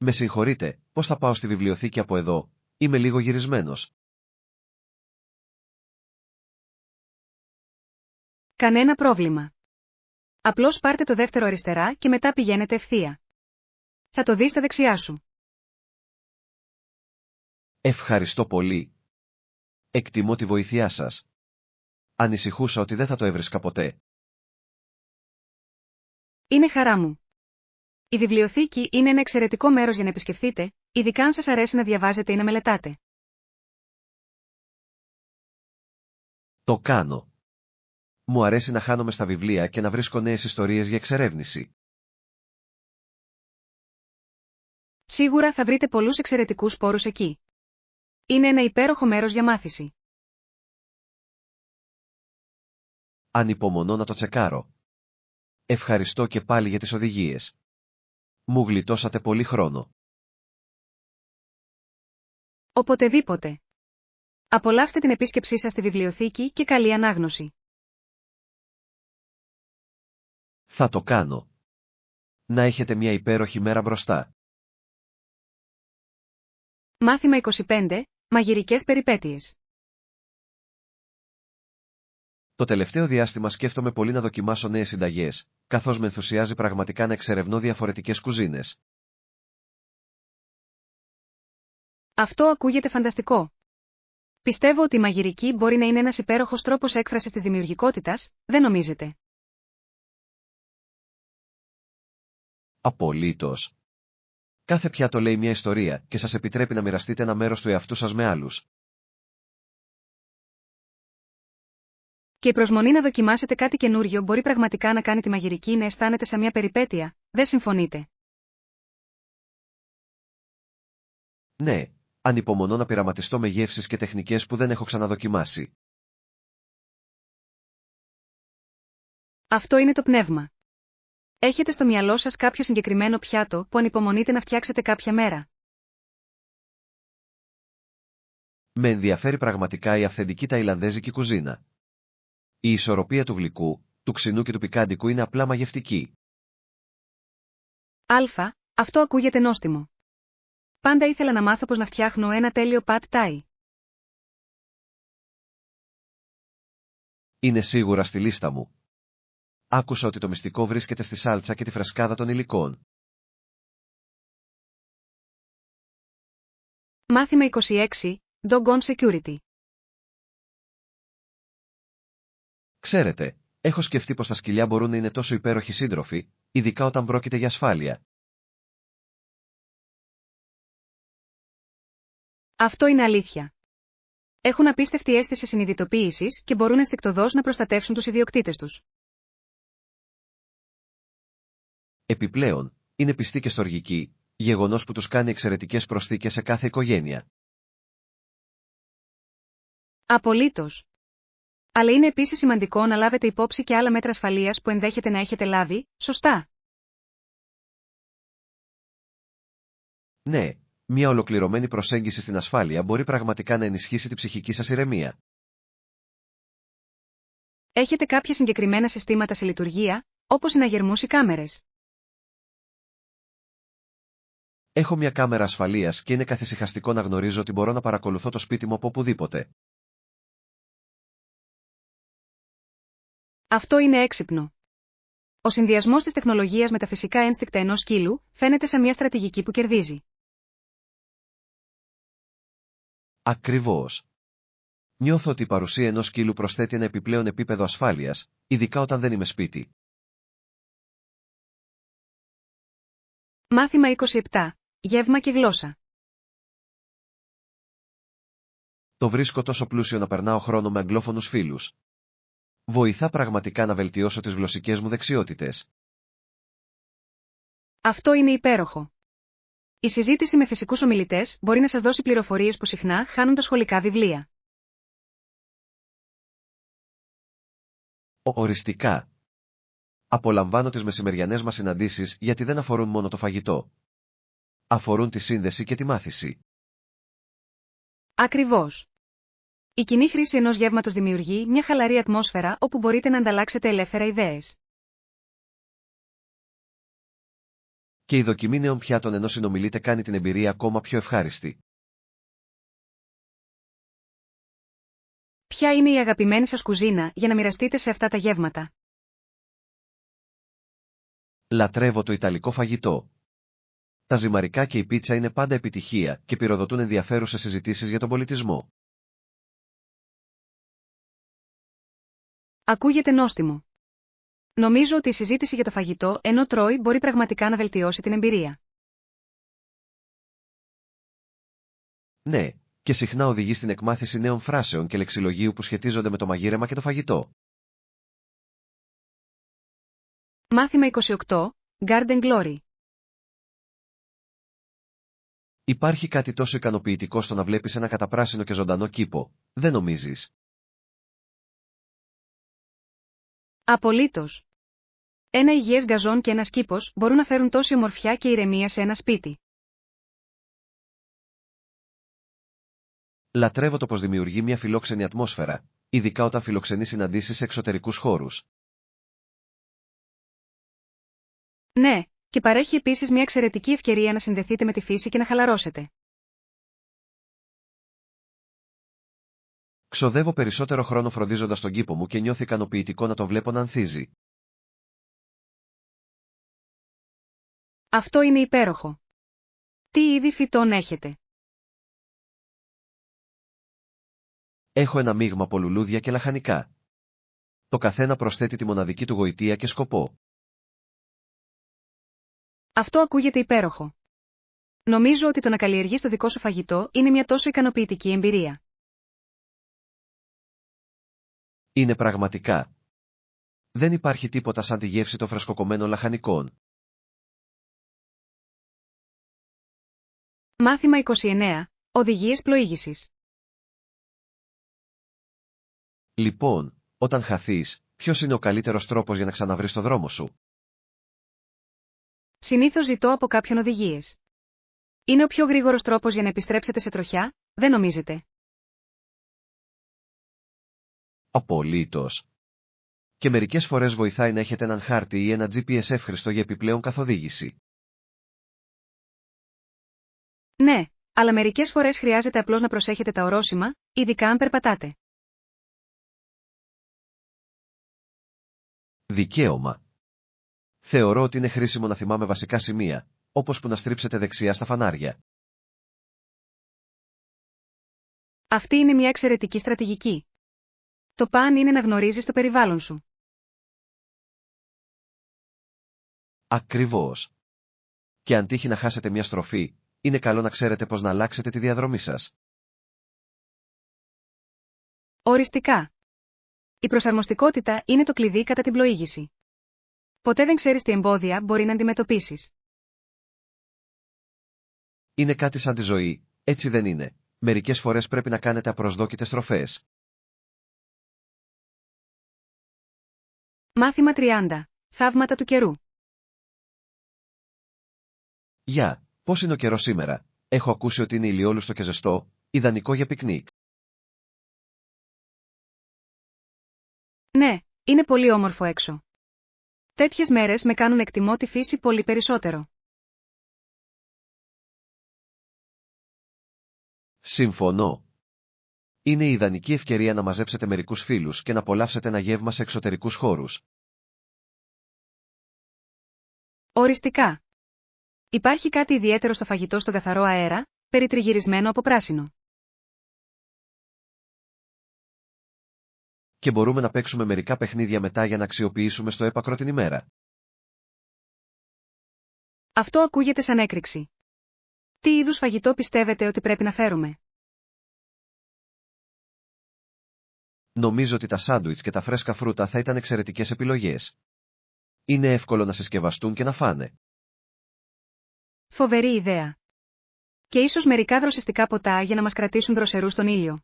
Με συγχωρείτε, πώς θα πάω στη βιβλιοθήκη από εδώ? Είμαι λίγο γυρισμένος. Κανένα πρόβλημα. Απλώς πάρτε το δεύτερο αριστερά και μετά πηγαίνετε ευθεία. Θα το δεις στα δεξιά σου. Ευχαριστώ πολύ. Εκτιμώ τη βοήθειά σας. Ανησυχούσα ότι δεν θα το έβρισκα ποτέ. Είναι χαρά μου. Η βιβλιοθήκη είναι ένα εξαιρετικό μέρος για να επισκεφθείτε, ειδικά αν σας αρέσει να διαβάζετε ή να μελετάτε. Το κάνω. Μου αρέσει να χάνομαι στα βιβλία και να βρίσκω νέες ιστορίες για εξερεύνηση. Σίγουρα θα βρείτε πολλούς εξαιρετικούς πόρους εκεί. Είναι ένα υπέροχο μέρος για μάθηση. Ανυπομονώ να το τσεκάρω. Ευχαριστώ και πάλι για τις οδηγίες. Μου γλιτώσατε πολύ χρόνο. Οποτεδήποτε. Απολαύστε την επίσκεψή σας στη βιβλιοθήκη και καλή ανάγνωση. Θα το κάνω. Να έχετε μια υπέροχη μέρα μπροστά. Μάθημα 25. Μαγειρικές περιπέτειες. Το τελευταίο διάστημα σκέφτομαι πολύ να δοκιμάσω νέες συνταγές, καθώς με ενθουσιάζει πραγματικά να εξερευνώ διαφορετικές κουζίνες. Αυτό ακούγεται φανταστικό. Πιστεύω ότι η μαγειρική μπορεί να είναι ένας υπέροχος τρόπος έκφρασης της δημιουργικότητας, δεν νομίζετε? Απολύτως. Κάθε πιάτο λέει μια ιστορία και σας επιτρέπει να μοιραστείτε ένα μέρος του εαυτού σας με άλλους. Και η προσμονή να δοκιμάσετε κάτι καινούριο μπορεί πραγματικά να κάνει τη μαγειρική να αισθάνεται σαν μια περιπέτεια, δεν συμφωνείτε? Ναι, ανυπομονώ να πειραματιστώ με γεύσεις και τεχνικές που δεν έχω ξαναδοκιμάσει. Αυτό είναι το πνεύμα. Έχετε στο μυαλό σας κάποιο συγκεκριμένο πιάτο που ανυπομονείτε να φτιάξετε κάποια μέρα? Με ενδιαφέρει πραγματικά η αυθεντική ταϊλανδέζικη κουζίνα. Η ισορροπία του γλυκού, του ξινού και του πικάντικου είναι απλά μαγευτική. Αυτό ακούγεται νόστιμο. Πάντα ήθελα να μάθω πώς να φτιάχνω ένα τέλειο pad thai. Είναι σίγουρα στη λίστα μου. Άκουσα ότι το μυστικό βρίσκεται στη σάλτσα και τη φρεσκάδα των υλικών. Μάθημα 26. Doggone Security. Ξέρετε, έχω σκεφτεί πως τα σκυλιά μπορούν να είναι τόσο υπέροχοι σύντροφοι, ειδικά όταν πρόκειται για ασφάλεια. Αυτό είναι αλήθεια. Έχουν απίστευτη αίσθηση συνειδητοποίησης και μπορούν ενστικτωδώς να προστατεύσουν τους ιδιοκτήτες τους. Επιπλέον, είναι πιστοί και στοργικοί, γεγονός που τους κάνει εξαιρετικές προσθήκες σε κάθε οικογένεια. Απολύτως. Αλλά είναι επίσης σημαντικό να λάβετε υπόψη και άλλα μέτρα ασφαλείας που ενδέχεται να έχετε λάβει, σωστά? Ναι, Μια ολοκληρωμένη προσέγγιση στην ασφάλεια μπορεί πραγματικά να ενισχύσει τη ψυχική σας ηρεμία. Έχετε κάποια συγκεκριμένα συστήματα σε λειτουργία, όπως συναγερμούς ή κάμερες? Έχω μια κάμερα ασφαλείας και είναι καθησυχαστικό να γνωρίζω ότι μπορώ να παρακολουθώ το σπίτι μου από οπουδήποτε. Αυτό είναι έξυπνο. Ο συνδυασμός της τεχνολογίας με τα φυσικά ένστικτα ενός σκύλου φαίνεται σαν μια στρατηγική που κερδίζει. Ακριβώς. Νιώθω ότι η παρουσία ενός σκύλου προσθέτει ένα επιπλέον επίπεδο ασφάλειας, ειδικά όταν δεν είμαι σπίτι. Μάθημα 27. Γεύμα και γλώσσα. Το βρίσκω τόσο πλούσιο να περνάω χρόνο με αγγλόφωνους φίλους. Βοηθά πραγματικά να βελτιώσω τις γλωσσικές μου δεξιότητες. Αυτό είναι υπέροχο. Η συζήτηση με φυσικούς ομιλητές μπορεί να σας δώσει πληροφορίες που συχνά χάνουν τα σχολικά βιβλία. Οριστικά. Απολαμβάνω τις μεσημεριανές μας συναντήσεις γιατί δεν αφορούν μόνο το φαγητό. Αφορούν τη σύνδεση και τη μάθηση. Ακριβώς. Η κοινή χρήση ενός γεύματος δημιουργεί μια χαλαρή ατμόσφαιρα όπου μπορείτε να ανταλλάξετε ελεύθερα ιδέες. Και η δοκιμή νέων πιάτων ενώ συνομιλείτε κάνει την εμπειρία ακόμα πιο ευχάριστη. Ποια είναι η αγαπημένη σας κουζίνα για να μοιραστείτε σε αυτά τα γεύματα? Λατρεύω το ιταλικό φαγητό. Τα ζυμαρικά και η πίτσα είναι πάντα επιτυχία και πυροδοτούν ενδιαφέρουσες συζητήσεις για τον πολιτισμό. Ακούγεται νόστιμο. Νομίζω ότι η συζήτηση για το φαγητό ενώ τρώει μπορεί πραγματικά να βελτιώσει την εμπειρία. Ναι, και συχνά οδηγεί στην εκμάθηση νέων φράσεων και λεξιλογίου που σχετίζονται με το μαγείρεμα και το φαγητό. Μάθημα 28. Garden Glory. Υπάρχει κάτι τόσο ικανοποιητικό στο να βλέπεις ένα καταπράσινο και ζωντανό κήπο, δεν νομίζεις? Απολύτως. Ένα υγιές γκαζόν και ένας κήπος μπορούν να φέρουν τόση ομορφιά και ηρεμία σε ένα σπίτι. Λατρεύω το πως δημιουργεί μια φιλόξενη ατμόσφαιρα, ειδικά όταν φιλοξενεί συναντήσεις σε εξωτερικούς χώρους. Ναι, και παρέχει επίσης μια εξαιρετική ευκαιρία να συνδεθείτε με τη φύση και να χαλαρώσετε. Ξοδεύω περισσότερο χρόνο φροντίζοντας τον κήπο μου και νιώθω ικανοποιητικό να το βλέπω να ανθίζει. Αυτό είναι υπέροχο. Τι είδη φυτών έχετε? Έχω ένα μείγμα από λουλούδια και λαχανικά. Το καθένα προσθέτει τη μοναδική του γοητεία και σκοπό. Αυτό ακούγεται υπέροχο. Νομίζω ότι το να καλλιεργείς το δικό σου φαγητό είναι μια τόσο ικανοποιητική εμπειρία. Είναι πραγματικά. Δεν υπάρχει τίποτα σαν τη γεύση των φρεσκοκομμένων λαχανικών. Μάθημα 29. Οδηγίες πλοήγησης. Λοιπόν, όταν χαθείς, ποιος είναι ο καλύτερος τρόπος για να ξαναβρεις το δρόμο σου? Συνήθως ζητώ από κάποιον οδηγίες. Είναι ο πιο γρήγορος τρόπος για να επιστρέψετε σε τροχιά, δεν νομίζετε? Απολύτως. Και μερικές φορές βοηθάει να έχετε έναν χάρτη ή ένα GPS εύχριστο για επιπλέον καθοδήγηση. Ναι, αλλά μερικές φορές χρειάζεται απλώς να προσέχετε τα ορόσημα, ειδικά αν περπατάτε. Δικαίωμα. Θεωρώ ότι είναι χρήσιμο να θυμάμαι βασικά σημεία, όπως που να στρίψετε δεξιά στα φανάρια. Αυτή είναι μια εξαιρετική στρατηγική. Το παν είναι να γνωρίζεις το περιβάλλον σου. Ακριβώς. Και αν τύχει να χάσετε μια στροφή, είναι καλό να ξέρετε πώς να αλλάξετε τη διαδρομή σας. Οριστικά. Η προσαρμοστικότητα είναι το κλειδί κατά την πλοήγηση. Ποτέ δεν ξέρεις τι εμπόδια μπορεί να αντιμετωπίσεις. Είναι κάτι σαν τη ζωή, έτσι δεν είναι? Μερικές φορές πρέπει να κάνετε απροσδόκητες στροφές. Μάθημα 30. Θαύματα του καιρού. Γεια, πώς είναι ο καιρός σήμερα? Έχω ακούσει ότι είναι ηλιόλουστο και ζεστό, ιδανικό για πικνίκ. Ναι, είναι πολύ όμορφο έξω. Τέτοιες μέρες με κάνουν εκτιμώ τη φύση πολύ περισσότερο. Συμφωνώ. Είναι η ιδανική ευκαιρία να μαζέψετε μερικούς φίλους και να απολαύσετε ένα γεύμα σε εξωτερικούς χώρους. Οριστικά. Υπάρχει κάτι ιδιαίτερο στο φαγητό στον καθαρό αέρα, περιτριγυρισμένο από πράσινο. Και μπορούμε να παίξουμε μερικά παιχνίδια μετά για να αξιοποιήσουμε στο έπακρο την ημέρα. Αυτό ακούγεται σαν έκρηξη. Τι είδους φαγητό πιστεύετε ότι πρέπει να φέρουμε? Νομίζω ότι τα σάντουιτς και τα φρέσκα φρούτα θα ήταν εξαιρετικές επιλογές. Είναι εύκολο να συσκευαστούν και να φάνε. Φοβερή ιδέα. Και ίσως μερικά δροσιστικά ποτά για να μας κρατήσουν δροσερούς στον ήλιο.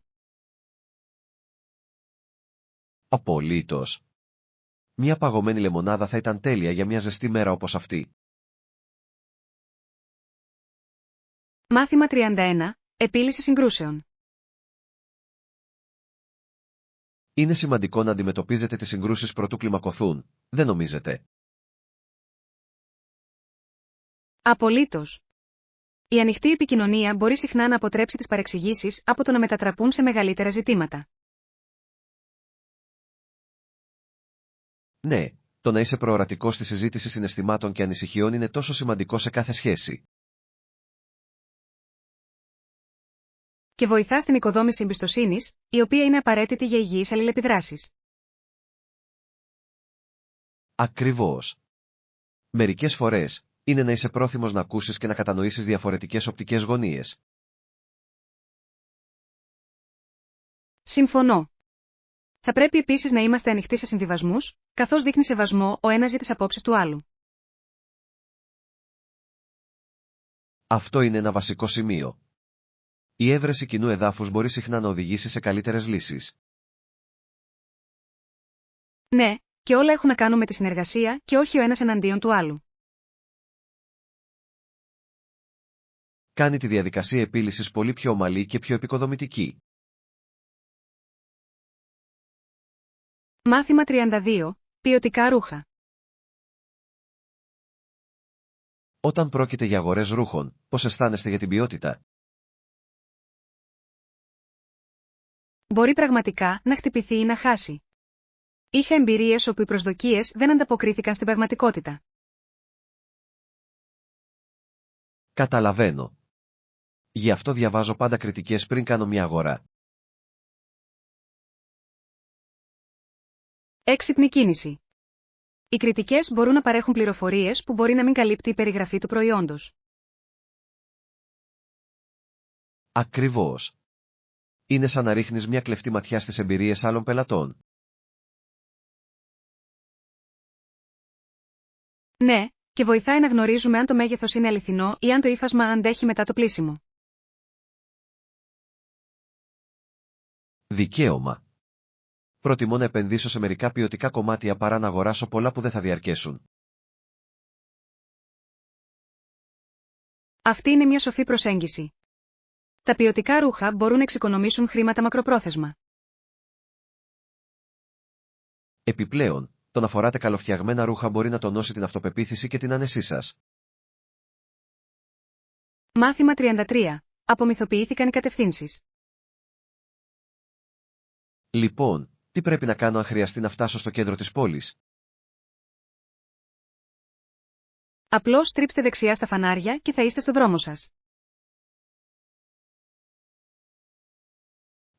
Απολύτως. Μια παγωμένη λεμονάδα θα ήταν τέλεια για μια ζεστή μέρα όπως αυτή. Μάθημα 31. Επίλυση συγκρούσεων. Είναι σημαντικό να αντιμετωπίζετε τις συγκρούσεις προτού κλιμακωθούν, δεν νομίζετε? Απολύτως. Η ανοιχτή επικοινωνία μπορεί συχνά να αποτρέψει τις παρεξηγήσεις από το να μετατραπούν σε μεγαλύτερα ζητήματα. Ναι, το να είσαι προορατικός στη συζήτηση συναισθημάτων και ανησυχιών είναι τόσο σημαντικό σε κάθε σχέση. Και βοηθά στην οικοδόμηση εμπιστοσύνης, η οποία είναι απαραίτητη για υγιείς αλληλεπιδράσεις. Ακριβώς. Μερικές φορές, είναι να είσαι πρόθυμος να ακούσεις και να κατανοήσεις διαφορετικές οπτικές γωνίες. Συμφωνώ. Θα πρέπει επίσης να είμαστε ανοιχτοί σε συμβιβασμούς, καθώς δείχνει σεβασμό ο ένας για τις απόψεις του άλλου. Αυτό είναι ένα βασικό σημείο. Η έβρεση κοινού εδάφους μπορεί συχνά να οδηγήσει σε καλύτερες λύσεις. Ναι, και όλα έχουν να κάνουν με τη συνεργασία και όχι ο ένας εναντίον του άλλου. Κάνει τη διαδικασία επίλυσης πολύ πιο ομαλή και πιο επικοδομητική. Μάθημα 32. Ποιοτικά ρούχα. Όταν πρόκειται για αγορές ρούχων, πώς αισθάνεστε για την ποιότητα? Μπορεί πραγματικά να χτυπηθεί ή να χάσει. Είχα εμπειρίες όπου οι προσδοκίες δεν ανταποκρίθηκαν στην πραγματικότητα. Καταλαβαίνω. Γι' αυτό διαβάζω πάντα κριτικές πριν κάνω μια αγορά. Έξυπνη κίνηση. Οι κριτικές μπορούν να παρέχουν πληροφορίες που μπορεί να μην καλύπτει η περιγραφή του προϊόντος. Ακριβώς. Είναι σαν να ρίχνεις μια κλεφτή ματιά στις εμπειρίες άλλων πελατών. Ναι, και βοηθάει να γνωρίζουμε αν το μέγεθος είναι αληθινό ή αν το ύφασμα αντέχει μετά το πλύσιμο. Δικαίωμα. Προτιμώ να επενδύσω σε μερικά ποιοτικά κομμάτια παρά να αγοράσω πολλά που δεν θα διαρκέσουν. Αυτή είναι μια σοφή προσέγγιση. Τα ποιοτικά ρούχα μπορούν να εξοικονομήσουν χρήματα μακροπρόθεσμα. Επιπλέον, το να φοράτε καλοφτιαγμένα ρούχα μπορεί να τονώσει την αυτοπεποίθηση και την άνεσή σας. Μάθημα 33. Απομυθοποιήθηκαν οι κατευθύνσεις. Λοιπόν, τι πρέπει να κάνω αν χρειαστεί να φτάσω στο κέντρο της πόλης? Απλώς στρίψτε δεξιά στα φανάρια και θα είστε στο δρόμο σας.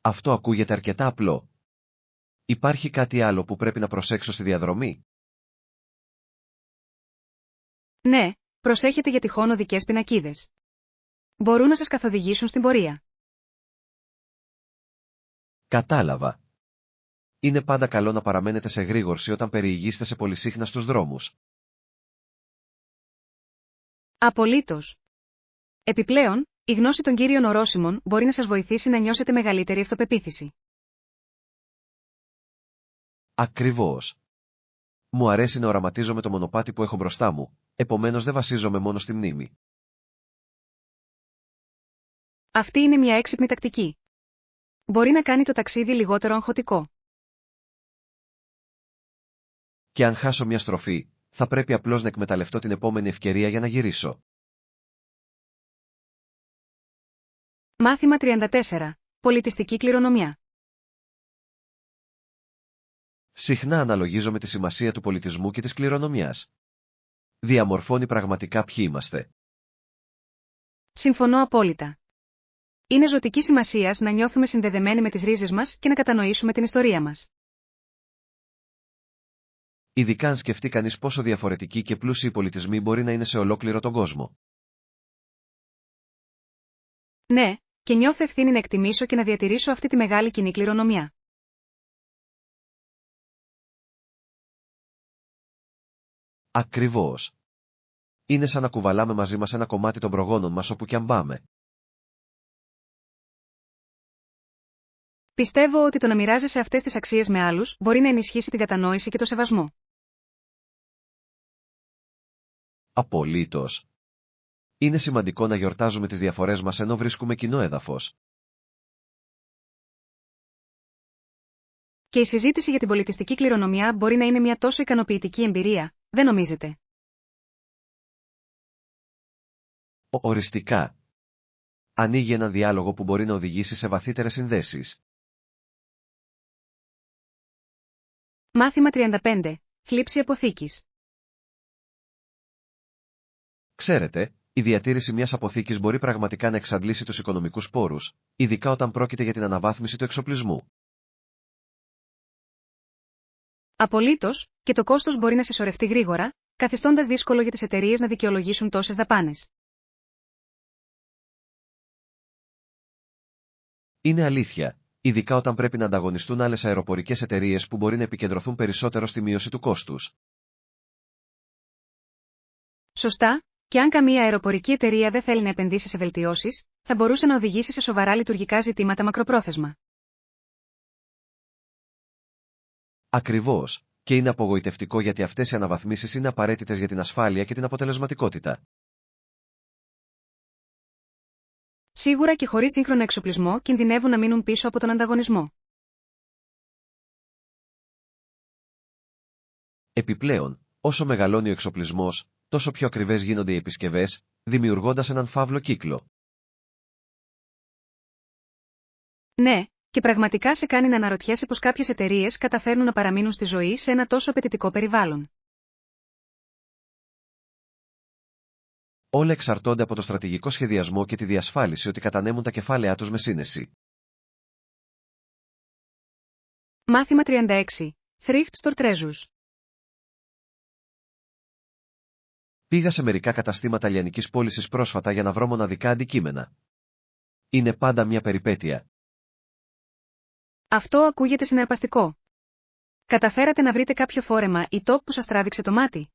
Αυτό ακούγεται αρκετά απλό. Υπάρχει κάτι άλλο που πρέπει να προσέξω στη διαδρομή? Ναι, προσέχετε για τυχόν οδικές πινακίδες. Μπορούν να σας καθοδηγήσουν στην πορεία. Κατάλαβα. Είναι πάντα καλό να παραμένετε σε γρήγορση όταν περιηγείστε σε πολυσύχναστους δρόμους. Απολύτως. Επιπλέον, η γνώση των κύριων ορόσημων μπορεί να σας βοηθήσει να νιώσετε μεγαλύτερη αυτοπεποίθηση. Ακριβώς. Μου αρέσει να οραματίζομαι το μονοπάτι που έχω μπροστά μου, επομένως δεν βασίζομαι μόνο στη μνήμη. Αυτή είναι μια έξυπνη τακτική. Μπορεί να κάνει το ταξίδι λιγότερο αγχωτικό. Και αν χάσω μια στροφή, θα πρέπει απλώς να εκμεταλλευτώ την επόμενη ευκαιρία για να γυρίσω. Μάθημα 34. Πολιτιστική κληρονομιά. Συχνά αναλογίζομαι τη σημασία του πολιτισμού και της κληρονομιάς. Διαμορφώνει πραγματικά ποιοι είμαστε. Συμφωνώ απόλυτα. Είναι ζωτική σημασίας να νιώθουμε συνδεδεμένοι με τις ρίζες μας και να κατανοήσουμε την ιστορία μας. Ειδικά αν σκεφτεί κανείς πόσο διαφορετικοί και πλούσιοι πολιτισμοί μπορεί να είναι σε ολόκληρο τον κόσμο. Ναι, και νιώθω ευθύνη να εκτιμήσω και να διατηρήσω αυτή τη μεγάλη κοινή κληρονομιά. Ακριβώς. Είναι σαν να κουβαλάμε μαζί μας ένα κομμάτι των προγόνων μας όπου κι αν πάμε. Πιστεύω ότι το να μοιράζεσαι αυτές τις αξίες με άλλους μπορεί να ενισχύσει την κατανόηση και το σεβασμό. Απολύτως. Είναι σημαντικό να γιορτάζουμε τις διαφορές μας ενώ βρίσκουμε κοινό έδαφος. Και η συζήτηση για την πολιτιστική κληρονομιά μπορεί να είναι μια τόσο ικανοποιητική εμπειρία, δεν νομίζετε? Οριστικά. Ανοίγει έναν διάλογο που μπορεί να οδηγήσει σε βαθύτερες συνδέσεις. Μάθημα 35. Θλίψη αποθήκης. Ξέρετε, η διατήρηση μιας αποθήκης μπορεί πραγματικά να εξαντλήσει τους οικονομικούς πόρους, ειδικά όταν πρόκειται για την αναβάθμιση του εξοπλισμού. Απολύτως, και το κόστος μπορεί να συσσωρευτεί γρήγορα, καθιστώντας δύσκολο για τις εταιρείες να δικαιολογήσουν τόσες δαπάνες. Είναι αλήθεια, ειδικά όταν πρέπει να ανταγωνιστούν άλλες αεροπορικές εταιρείες που μπορεί να επικεντρωθούν περισσότερο στη μείωση του κόστους. Σωστά, και αν καμία αεροπορική εταιρεία δεν θέλει να επενδύσει σε βελτιώσεις, θα μπορούσε να οδηγήσει σε σοβαρά λειτουργικά ζητήματα μακροπρόθεσμα. Ακριβώς, και είναι απογοητευτικό γιατί αυτές οι αναβαθμίσεις είναι απαραίτητες για την ασφάλεια και την αποτελεσματικότητα. Σίγουρα και χωρίς σύγχρονο εξοπλισμό κινδυνεύουν να μείνουν πίσω από τον ανταγωνισμό. Επιπλέον, όσο μεγαλώνει ο εξοπλισμός, τόσο πιο ακριβές γίνονται οι επισκευές, δημιουργώντας έναν φαύλο κύκλο. Ναι, και πραγματικά σε κάνει να αναρωτιέσαι πως κάποιες εταιρείες καταφέρνουν να παραμείνουν στη ζωή σε ένα τόσο απαιτητικό περιβάλλον. Όλα εξαρτώνται από το στρατηγικό σχεδιασμό και τη διασφάλιση ότι κατανέμουν τα κεφάλαιά τους με σύνεση. Μάθημα 36. Thrift Store Treasures. Πήγα σε μερικά καταστήματα λιανικής πώλησης πρόσφατα για να βρω μοναδικά αντικείμενα. Είναι πάντα μια περιπέτεια. Αυτό ακούγεται συναρπαστικό. Καταφέρατε να βρείτε κάποιο φόρεμα ή top που σας τράβηξε το μάτι?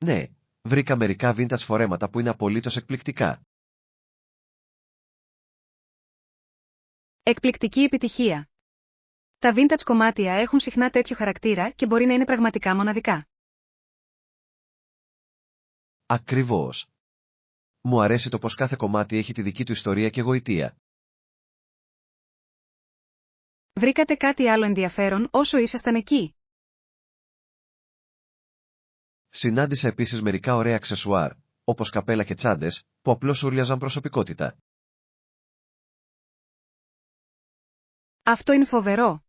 Ναι, βρήκα μερικά vintage φορέματα που είναι απολύτως εκπληκτικά. Εκπληκτική επιτυχία. Τα vintage κομμάτια έχουν συχνά τέτοιο χαρακτήρα και μπορεί να είναι πραγματικά μοναδικά. Ακριβώς. Μου αρέσει το πως κάθε κομμάτι έχει τη δική του ιστορία και γοητεία. Βρήκατε κάτι άλλο ενδιαφέρον όσο ήσασταν εκεί? Συνάντησα επίσης μερικά ωραία αξεσουάρ, όπως καπέλα και τσάντες, που απλώς ούρλιαζαν προσωπικότητα. Αυτό είναι φοβερό.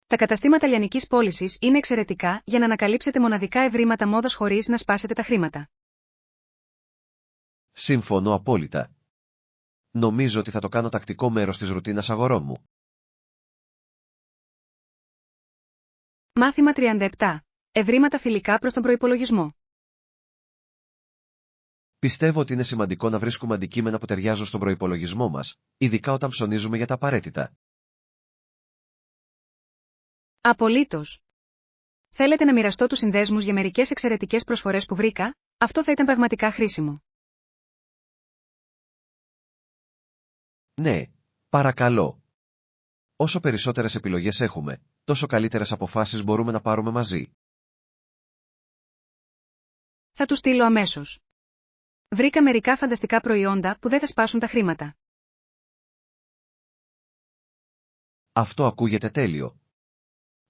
Τα καταστήματα λιανικής πώλησης είναι εξαιρετικά για να ανακαλύψετε μοναδικά ευρήματα μόδας χωρίς να σπάσετε τα χρήματα. Συμφωνώ απόλυτα. Νομίζω ότι θα το κάνω τακτικό μέρος της ρουτίνας αγορών μου. Μάθημα 37. Ευρήματα φιλικά προς τον προϋπολογισμό. Πιστεύω ότι είναι σημαντικό να βρίσκουμε αντικείμενα που ταιριάζουν στον προϋπολογισμό μας, ειδικά όταν ψωνίζουμε για τα απαραίτητα. Απολύτως. Θέλετε να μοιραστώ τους συνδέσμους για μερικές εξαιρετικές προσφορές που βρήκα? Αυτό θα ήταν πραγματικά χρήσιμο. Ναι, παρακαλώ. Όσο περισσότερες επιλογές έχουμε, τόσο καλύτερες αποφάσεις μπορούμε να πάρουμε μαζί. Θα του στείλω αμέσως. Βρήκα μερικά φανταστικά προϊόντα που δεν θα σπάσουν τα χρήματα. Αυτό ακούγεται τέλειο.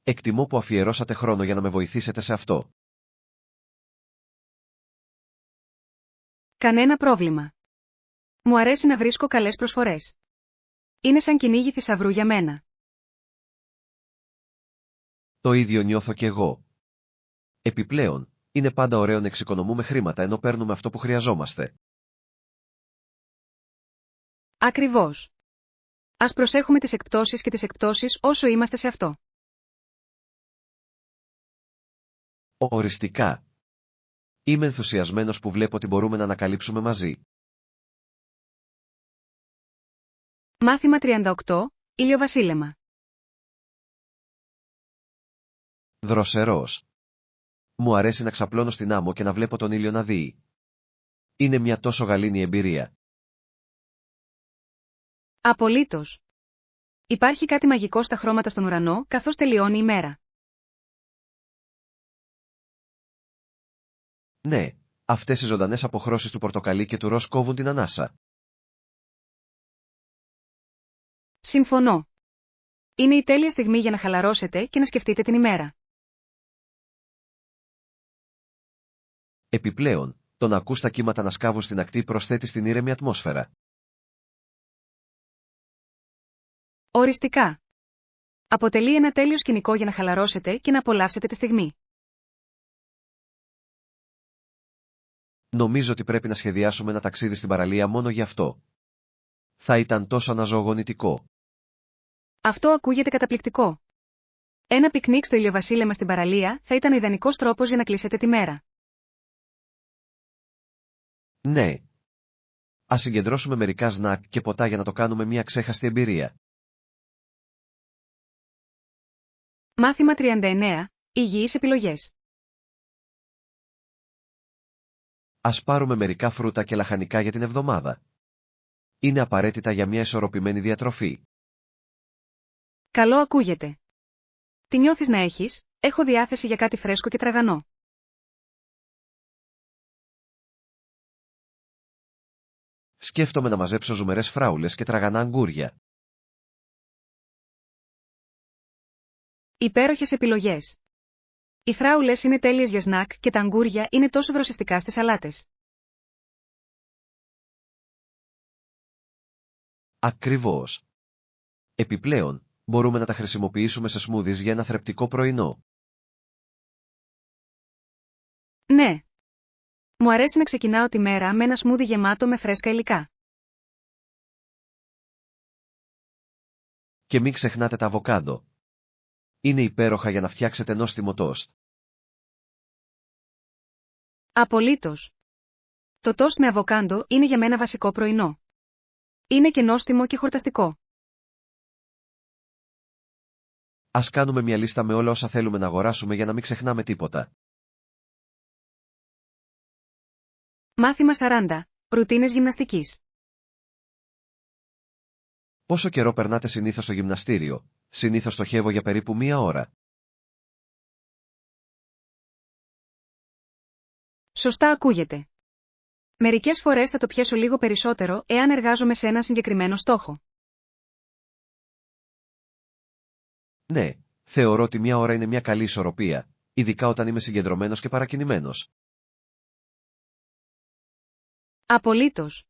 Εκτιμώ που αφιερώσατε χρόνο για να με βοηθήσετε σε αυτό. Κανένα πρόβλημα. Μου αρέσει να βρίσκω καλές προσφορές. Είναι σαν κυνήγι θησαυρού για μένα. Το ίδιο νιώθω κι εγώ. Επιπλέον, είναι πάντα ωραίο να εξοικονομούμε χρήματα ενώ παίρνουμε αυτό που χρειαζόμαστε. Ακριβώς. Ας προσέχουμε τις εκπτώσεις και τις εκπτώσεις όσο είμαστε σε αυτό. Οριστικά. Είμαι ενθουσιασμένος που βλέπω ότι μπορούμε να ανακαλύψουμε μαζί. Μάθημα 38. Ηλιοβασίλεμα. Δροσερός. Μου αρέσει να ξαπλώνω στην άμμο και να βλέπω τον ήλιο να δείει. Είναι μια τόσο γαλήνη εμπειρία. Απολύτως. Υπάρχει κάτι μαγικό στα χρώματα στον ουρανό καθώς τελειώνει η μέρα. Ναι, αυτές οι ζωντανές αποχρώσεις του πορτοκαλί και του ροζ κόβουν την ανάσα. Συμφωνώ. Είναι η τέλεια στιγμή για να χαλαρώσετε και να σκεφτείτε την ημέρα. Επιπλέον, το να ακούς τα κύματα να σκάβουν στην ακτή προσθέτει στην ήρεμη ατμόσφαιρα. Οριστικά. Αποτελεί ένα τέλειο σκηνικό για να χαλαρώσετε και να απολαύσετε τη στιγμή. Νομίζω ότι πρέπει να σχεδιάσουμε ένα ταξίδι στην παραλία μόνο γι' αυτό. Θα ήταν τόσο αναζωογονητικό. Αυτό ακούγεται καταπληκτικό. Ένα πικνίκ στο ηλιοβασίλεμα στην παραλία θα ήταν ο ιδανικός τρόπος για να κλείσετε τη μέρα. Ναι. Ας συγκεντρώσουμε μερικά σνακ και ποτά για να το κάνουμε μια ξέχαστη εμπειρία. Μάθημα 39. Υγιείς επιλογές. Ας πάρουμε μερικά φρούτα και λαχανικά για την εβδομάδα. Είναι απαραίτητα για μια ισορροπημένη διατροφή. Καλό ακούγεται. Τι νιώθεις να έχεις? Έχω διάθεση για κάτι φρέσκο και τραγανό. Σκέφτομαι να μαζέψω ζουμερές φράουλες και τραγανά αγκούρια. Υπέροχες επιλογές. Οι φράουλες είναι τέλειες για σνακ και τα αγκούρια είναι τόσο δροσιστικά στις σαλάτες. Ακριβώς. Επιπλέον, μπορούμε να τα χρησιμοποιήσουμε σε σμούδις για ένα θρεπτικό πρωινό. Ναι. Μου αρέσει να ξεκινάω τη μέρα με ένα σμούδι γεμάτο με φρέσκα υλικά. Και μην ξεχνάτε τα αβοκάντο. Είναι υπέροχα για να φτιάξετε νόστιμο τόστ. Απολύτως. Το τόστ με αβοκάντο είναι για μένα βασικό πρωινό. Είναι και νόστιμο και χορταστικό. Ας κάνουμε μια λίστα με όλα όσα θέλουμε να αγοράσουμε για να μην ξεχνάμε τίποτα. Μάθημα 40. Ρουτίνες γυμναστικής. Πόσο καιρό περνάτε συνήθως στο γυμναστήριο? Συνήθως στοχεύω για περίπου μία ώρα. Σωστά ακούγεται. Μερικές φορές θα το πιέσω λίγο περισσότερο εάν εργάζομαι σε έναν συγκεκριμένο στόχο. Ναι, θεωρώ ότι μία ώρα είναι μια καλή ισορροπία, ειδικά όταν είμαι συγκεντρωμένος και παρακινημένος. Απολύτως.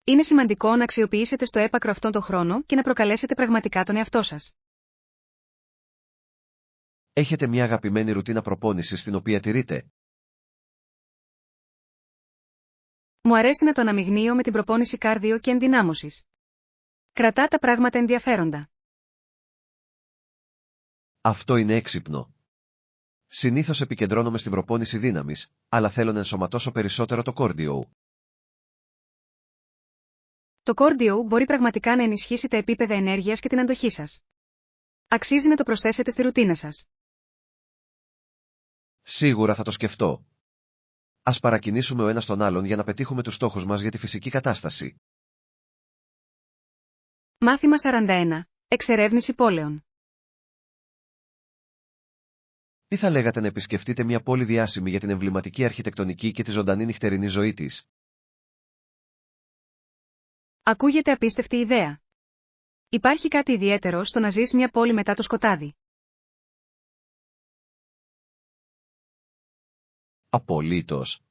Είναι σημαντικό να αξιοποιήσετε στο έπακρο αυτόν τον χρόνο και να προκαλέσετε πραγματικά τον εαυτό σας. Έχετε μια αγαπημένη ρουτίνα προπόνησης στην οποία τηρείτε? Μου αρέσει να το αναμειγνύω με την προπόνηση κάρδιο και ενδυνάμωσης. Κρατά τα πράγματα ενδιαφέροντα. Αυτό είναι έξυπνο. Συνήθως επικεντρώνομαι στην προπόνηση δύναμης, αλλά θέλω να ενσωματώσω περισσότερο το κόρντιο. Το κόρντιο μπορεί πραγματικά να ενισχύσει τα επίπεδα ενέργειας και την αντοχή σας. Αξίζει να το προσθέσετε στη ρουτίνα σας. Σίγουρα θα το σκεφτώ. Ας παρακινήσουμε ο ένας τον άλλον για να πετύχουμε τους στόχους μας για τη φυσική κατάσταση. Μάθημα 41. Εξερεύνηση πόλεων. Τι θα λέγατε να επισκεφτείτε μια πόλη διάσημη για την εμβληματική αρχιτεκτονική και τη ζωντανή νυχτερινή ζωή της? Ακούγεται απίστευτη ιδέα. Υπάρχει κάτι ιδιαίτερο στο να ζεις μια πόλη μετά το σκοτάδι. Απολύτως.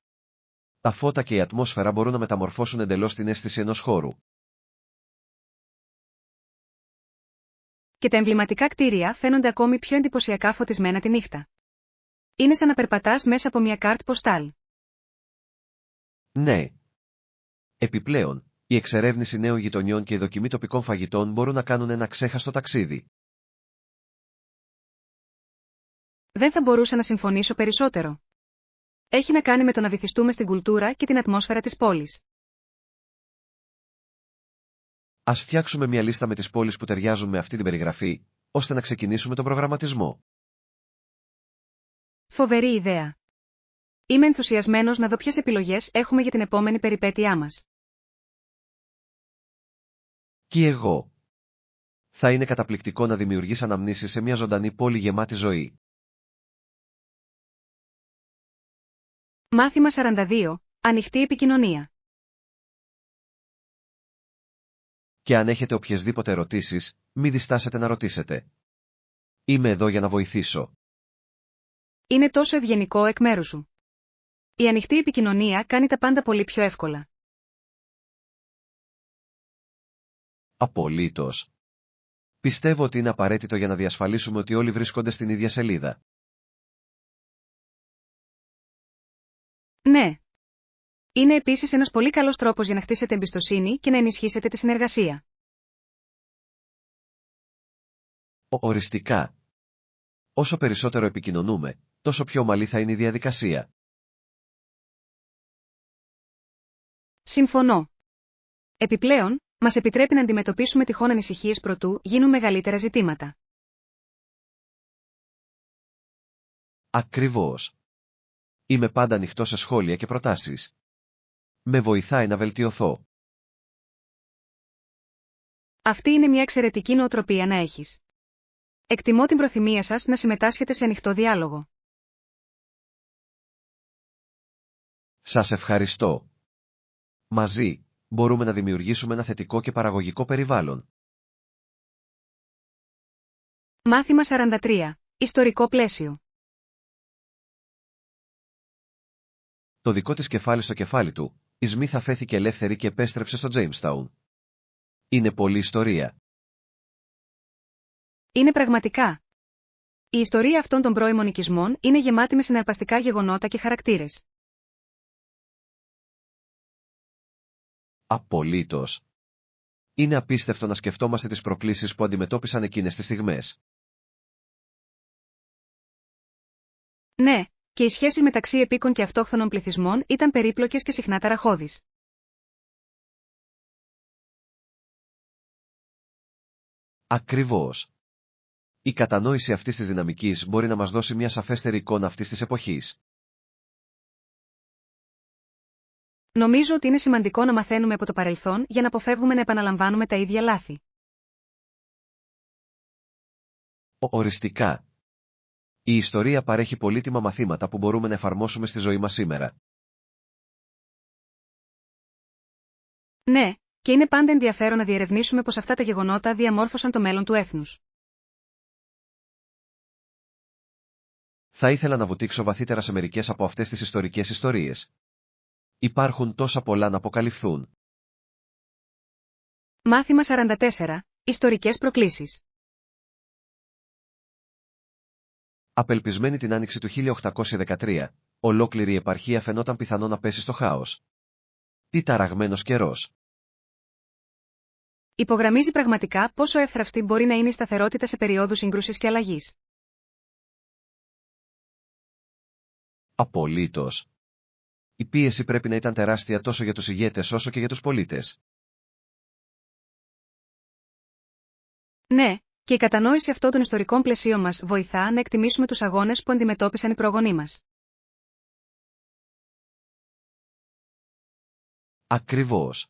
Τα φώτα και η ατμόσφαιρα μπορούν να μεταμορφώσουν εντελώς την αίσθηση ενός χώρου. Και τα εμβληματικά κτίρια φαίνονται ακόμη πιο εντυπωσιακά φωτισμένα τη νύχτα. Είναι σαν να περπατάς μέσα από μια κάρτ ποστάλ. Ναι. Επιπλέον, η εξερεύνηση νέων γειτονιών και η δοκιμή τοπικών φαγητών μπορούν να κάνουν ένα ξέχαστο ταξίδι. Δεν θα μπορούσα να συμφωνήσω περισσότερο. Έχει να κάνει με το να βυθιστούμε στην κουλτούρα και την ατμόσφαιρα της πόλης. Ας φτιάξουμε μια λίστα με τις πόλεις που ταιριάζουν με αυτή την περιγραφή, ώστε να ξεκινήσουμε τον προγραμματισμό. Φοβερή ιδέα. Είμαι ενθουσιασμένος να δω ποιες επιλογές έχουμε για την επόμενη περιπέτειά μας. Και εγώ. Θα είναι καταπληκτικό να δημιουργείς αναμνήσεις σε μια ζωντανή πόλη γεμάτη ζωή. Μάθημα 42. Ανοιχτή επικοινωνία. Και αν έχετε οποιασδήποτε ερωτήσεις, μη διστάσετε να ρωτήσετε. Είμαι εδώ για να βοηθήσω. Είναι τόσο ευγενικό εκ μέρου σου. Η ανοιχτή επικοινωνία κάνει τα πάντα πολύ πιο εύκολα. Απολύτως. Πιστεύω ότι είναι απαραίτητο για να διασφαλίσουμε ότι όλοι βρίσκονται στην ίδια σελίδα. Ναι. Είναι επίσης ένας πολύ καλός τρόπος για να χτίσετε εμπιστοσύνη και να ενισχύσετε τη συνεργασία. Οριστικά. Όσο περισσότερο επικοινωνούμε, τόσο πιο ομαλή θα είναι η διαδικασία. Συμφωνώ. Επιπλέον, μας επιτρέπει να αντιμετωπίσουμε τυχόν ανησυχίες προτού γίνουν μεγαλύτερα ζητήματα. Ακριβώς. Είμαι πάντα ανοιχτός σε σχόλια και προτάσεις. Με βοηθάει να βελτιωθώ. Αυτή είναι μια εξαιρετική νοοτροπία να έχεις. Εκτιμώ την προθυμία σας να συμμετάσχετε σε ανοιχτό διάλογο. Σας ευχαριστώ. Μαζί, μπορούμε να δημιουργήσουμε ένα θετικό και παραγωγικό περιβάλλον. Μάθημα 43. Ιστορικό πλαίσιο. Το δικό της κεφάλι στο κεφάλι του, η Σμιθ αφέθηκε ελεύθερη και επέστρεψε στο Τζέιμσταουν. Είναι πολλή ιστορία. Είναι πραγματικά. Η ιστορία αυτών των πρώιμων οικισμών είναι γεμάτη με συναρπαστικά γεγονότα και χαρακτήρες. Απολύτως. Είναι απίστευτο να σκεφτόμαστε τις προκλήσεις που αντιμετώπισαν εκείνες τις στιγμές. Ναι, και οι σχέσεις μεταξύ επίκων και αυτόχθονων πληθυσμών ήταν περίπλοκες και συχνά ταραχώδεις. Ακριβώς. Η κατανόηση αυτής της δυναμικής μπορεί να μας δώσει μια σαφέστερη εικόνα αυτής της εποχής. Νομίζω ότι είναι σημαντικό να μαθαίνουμε από το παρελθόν για να αποφεύγουμε να επαναλαμβάνουμε τα ίδια λάθη. Οριστικά. Η ιστορία παρέχει πολύτιμα μαθήματα που μπορούμε να εφαρμόσουμε στη ζωή μας σήμερα. Ναι, και είναι πάντα ενδιαφέρον να διερευνήσουμε πως αυτά τα γεγονότα διαμόρφωσαν το μέλλον του έθνους. Θα ήθελα να βουτήξω βαθύτερα σε μερικές από αυτές τις ιστορικές ιστορίες. Υπάρχουν τόσα πολλά να αποκαλυφθούν. Μάθημα 44. Ιστορικές προκλήσεις. Απελπισμένη την άνοιξη του 1813, ολόκληρη η επαρχία φαινόταν πιθανό να πέσει στο χάος. Τι ταραγμένος καιρός. Υπογραμμίζει πραγματικά πόσο εύθραυστη μπορεί να είναι η σταθερότητα σε περιόδους σύγκρουσης και αλλαγής. Απολύτως. Η πίεση πρέπει να ήταν τεράστια τόσο για τους ηγέτες όσο και για τους πολίτες. Ναι, και η κατανόηση αυτών των ιστορικών πλαισίων μας βοηθά να εκτιμήσουμε τους αγώνες που αντιμετώπισαν οι προγονείς μας. Ακριβώς.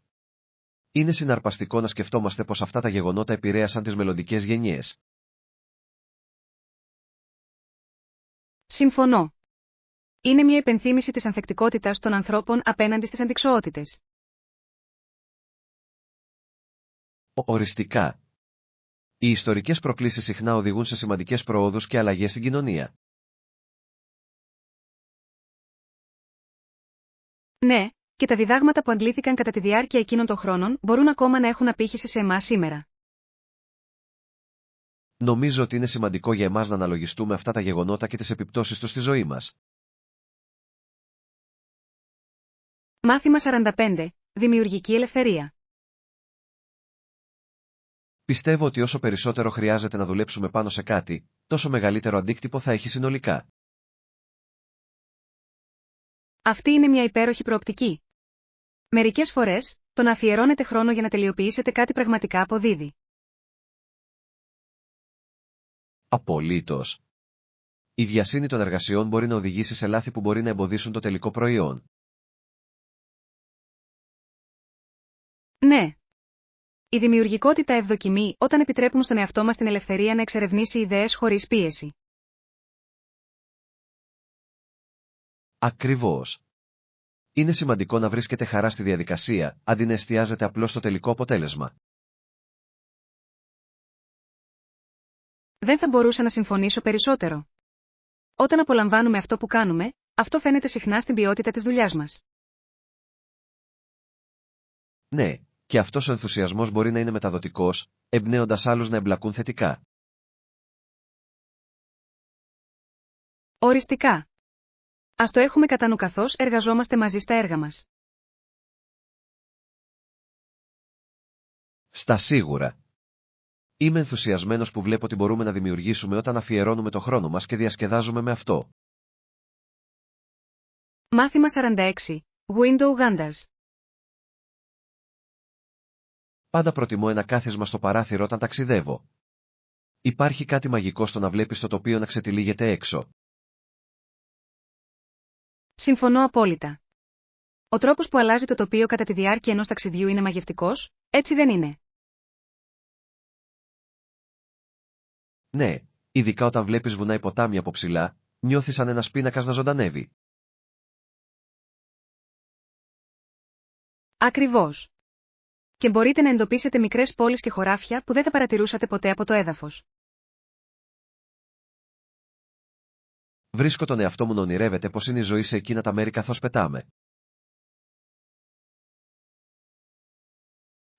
Είναι συναρπαστικό να σκεφτόμαστε πως αυτά τα γεγονότα επηρέασαν τις μελλοντικές γενιές. Συμφωνώ. Είναι μια υπενθύμηση της ανθεκτικότητας των ανθρώπων απέναντι στις αντιξοότητες. Οριστικά. Οι ιστορικές προκλήσεις συχνά οδηγούν σε σημαντικές προόδους και αλλαγές στην κοινωνία. Ναι, και τα διδάγματα που αντλήθηκαν κατά τη διάρκεια εκείνων των χρόνων μπορούν ακόμα να έχουν απήχηση σε εμάς σήμερα. Νομίζω ότι είναι σημαντικό για εμάς να αναλογιστούμε αυτά τα γεγονότα και τις επιπτώσεις τους στη ζωή μας. Μάθημα 45. Δημιουργική ελευθερία. Πιστεύω ότι όσο περισσότερο χρειάζεται να δουλέψουμε πάνω σε κάτι, τόσο μεγαλύτερο αντίκτυπο θα έχει συνολικά. Αυτή είναι μια υπέροχη προοπτική. Μερικές φορές, το να αφιερώνετε χρόνο για να τελειοποιήσετε κάτι πραγματικά αποδίδει. Απολύτως. Η βιασύνη των εργασιών μπορεί να οδηγήσει σε λάθη που μπορεί να εμποδίσουν το τελικό προϊόν. Ναι. Η δημιουργικότητα ευδοκιμεί όταν επιτρέπουμε στον εαυτό μας την ελευθερία να εξερευνήσει ιδέες χωρίς πίεση. Ακριβώς. Είναι σημαντικό να βρίσκετε χαρά στη διαδικασία, αντί να εστιάζετε απλώς στο τελικό αποτέλεσμα. Δεν θα μπορούσα να συμφωνήσω περισσότερο. Όταν απολαμβάνουμε αυτό που κάνουμε, αυτό φαίνεται συχνά στην ποιότητα της δουλειάς μας. Ναι, και αυτός ο ενθουσιασμός μπορεί να είναι μεταδοτικός, εμπνέοντας άλλους να εμπλακούν θετικά. Οριστικά. Ας το έχουμε κατά νου καθώς εργαζόμαστε μαζί στα έργα μας. Στα σίγουρα. Είμαι ενθουσιασμένος που βλέπω τι μπορούμε να δημιουργήσουμε όταν αφιερώνουμε το χρόνο μας και διασκεδάζουμε με αυτό. Μάθημα 46. Window Wonders. Πάντα προτιμώ ένα κάθισμα στο παράθυρο όταν ταξιδεύω. Υπάρχει κάτι μαγικό στο να βλέπεις το τοπίο να ξετυλίγεται έξω. Συμφωνώ απόλυτα. Ο τρόπος που αλλάζει το τοπίο κατά τη διάρκεια ενός ταξιδιού είναι μαγευτικός, έτσι δεν είναι? Ναι, ειδικά όταν βλέπεις βουνά ή ποτάμι από ψηλά, νιώθεις σαν ένας πίνακας να ζωντανεύει. Ακριβώς. Και μπορείτε να εντοπίσετε μικρές πόλεις και χωράφια που δεν θα παρατηρούσατε ποτέ από το έδαφος. Βρίσκω τον εαυτό μου να ονειρεύεται πως είναι η ζωή σε εκείνα τα μέρη καθώς πετάμε.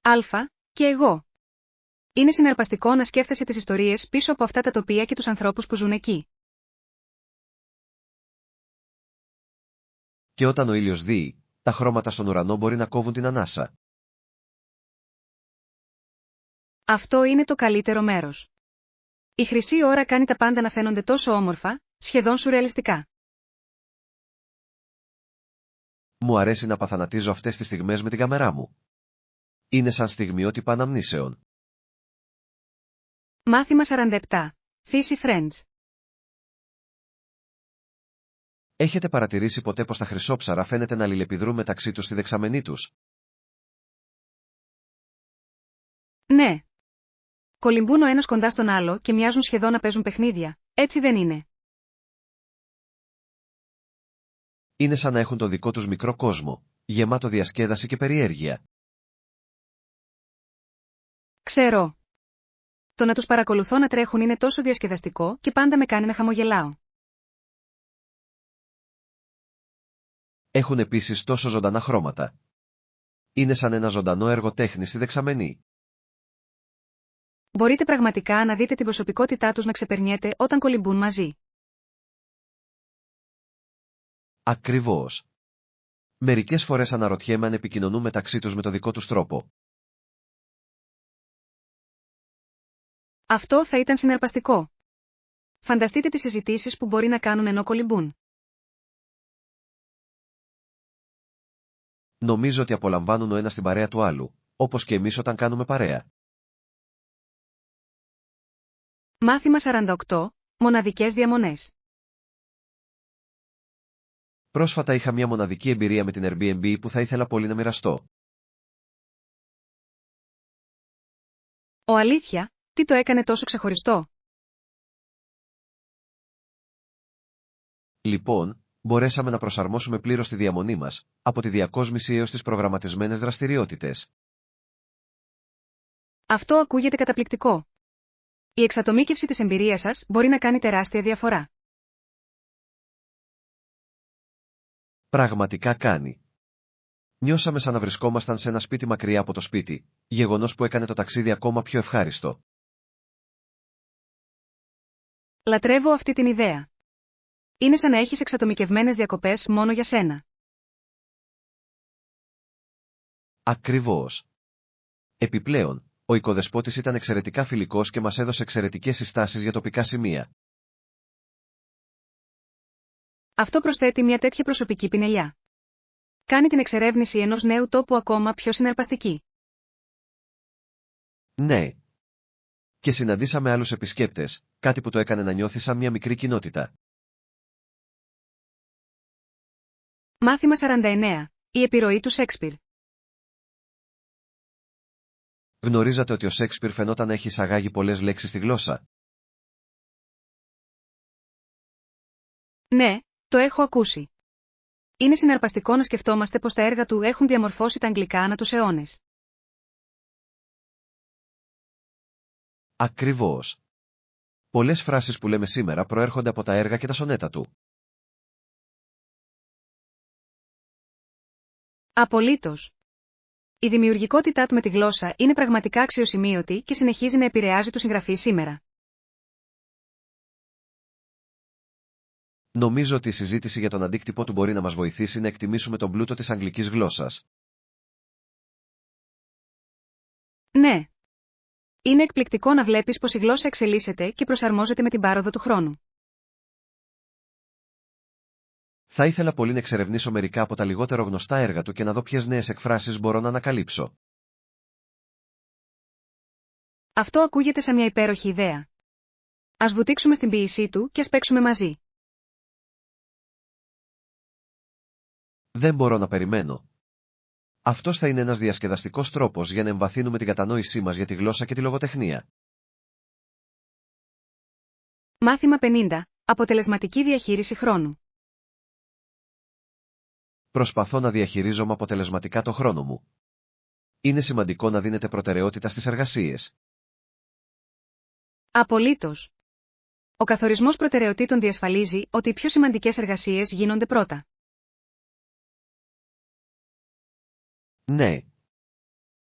Αλφα, και εγώ. Είναι συναρπαστικό να σκέφτεσαι τις ιστορίες πίσω από αυτά τα τοπία και τους ανθρώπους που ζουν εκεί. Και όταν ο ήλιος δύει, τα χρώματα στον ουρανό μπορεί να κόβουν την ανάσα. Αυτό είναι το καλύτερο μέρος. Η χρυσή ώρα κάνει τα πάντα να φαίνονται τόσο όμορφα, σχεδόν σουρεαλιστικά. Μου αρέσει να παθανατίζω αυτές τις στιγμές με την κάμερά μου. Είναι σαν στιγμιότυπα αναμνήσεων. Μάθημα 47. Φύση Friends. Έχετε παρατηρήσει ποτέ πως τα χρυσόψαρα φαίνεται να αλληλεπιδρούν μεταξύ τους στη δεξαμενή τους? Ναι. Κολυμπούν ο ένας κοντά στον άλλο και μοιάζουν σχεδόν να παίζουν παιχνίδια, έτσι δεν είναι? Είναι σαν να έχουν το δικό τους μικρό κόσμο, γεμάτο διασκέδαση και περιέργεια. Ξέρω. Το να τους παρακολουθώ να τρέχουν είναι τόσο διασκεδαστικό και πάντα με κάνει να χαμογελάω. Έχουν επίσης τόσο ζωντανά χρώματα. Είναι σαν ένα ζωντανό έργο τέχνης στη δεξαμενή. Μπορείτε πραγματικά να δείτε την προσωπικότητά τους να ξεπερνιέται όταν κολυμπούν μαζί. Ακριβώς. Μερικές φορές αναρωτιέμαι αν επικοινωνούν μεταξύ τους με το δικό τους τρόπο. Αυτό θα ήταν συναρπαστικό. Φανταστείτε τις συζητήσεις που μπορεί να κάνουν ενώ κολυμπούν. Νομίζω ότι απολαμβάνουν ο ένας την παρέα του άλλου, όπως και εμείς όταν κάνουμε παρέα. Μάθημα 48. Μοναδικές διαμονές. Πρόσφατα είχα μια μοναδική εμπειρία με την Airbnb που θα ήθελα πολύ να μοιραστώ. Ο αλήθεια, τι το έκανε τόσο ξεχωριστό? Λοιπόν, μπορέσαμε να προσαρμόσουμε πλήρως τη διαμονή μας, από τη διακόσμηση έως τις προγραμματισμένες δραστηριότητες. Αυτό ακούγεται καταπληκτικό. Η εξατομίκευση της εμπειρίας σας μπορεί να κάνει τεράστια διαφορά. Πραγματικά κάνει. Νιώσαμε σαν να βρισκόμασταν σε ένα σπίτι μακριά από το σπίτι, γεγονός που έκανε το ταξίδι ακόμα πιο ευχάριστο. Λατρεύω αυτή την ιδέα. Είναι σαν να έχεις εξατομικευμένες διακοπές μόνο για σένα. Ακριβώς. Επιπλέον, ο οικοδεσπότης ήταν εξαιρετικά φιλικός και μας έδωσε εξαιρετικές συστάσεις για τοπικά σημεία. Αυτό προσθέτει μια τέτοια προσωπική πινελιά. Κάνει την εξερεύνηση ενός νέου τόπου ακόμα πιο συναρπαστική. Ναι. Και συναντήσαμε άλλους επισκέπτες, κάτι που το έκανε να νιώθει σαν μια μικρή κοινότητα. Μάθημα 49. Η επιρροή του Σέξπιρ. Γνωρίζατε ότι ο Σέξπιρ φαινόταν να έχει εισαγάγει πολλές λέξεις στη γλώσσα? Ναι, το έχω ακούσει. Είναι συναρπαστικό να σκεφτόμαστε πως τα έργα του έχουν διαμορφώσει τα αγγλικά ανά τους αιώνες. Ακριβώς. Πολλές φράσεις που λέμε σήμερα προέρχονται από τα έργα και τα σονέτα του. Απολύτως. Η δημιουργικότητά του με τη γλώσσα είναι πραγματικά αξιοσημείωτη και συνεχίζει να επηρεάζει τους συγγραφείς σήμερα. Νομίζω ότι η συζήτηση για τον αντίκτυπο του μπορεί να μας βοηθήσει να εκτιμήσουμε τον πλούτο της αγγλικής γλώσσας. Ναι. Είναι εκπληκτικό να βλέπεις πως η γλώσσα εξελίσσεται και προσαρμόζεται με την πάροδο του χρόνου. Θα ήθελα πολύ να εξερευνήσω μερικά από τα λιγότερο γνωστά έργα του και να δω ποιες νέες εκφράσεις μπορώ να ανακαλύψω. Αυτό ακούγεται σαν μια υπέροχη ιδέα. Ας βουτήξουμε στην ποίησή του και ας παίξουμε μαζί. Δεν μπορώ να περιμένω. Αυτός θα είναι ένας διασκεδαστικός τρόπος για να εμβαθύνουμε την κατανόησή μας για τη γλώσσα και τη λογοτεχνία. Μάθημα 50. Αποτελεσματική διαχείριση χρόνου. Προσπαθώ να διαχειρίζομαι αποτελεσματικά το χρόνο μου. Είναι σημαντικό να δίνετε προτεραιότητα στις εργασίες. Απολύτως. Ο καθορισμός προτεραιοτήτων διασφαλίζει ότι οι πιο σημαντικές εργασίες γίνονται πρώτα. Ναι.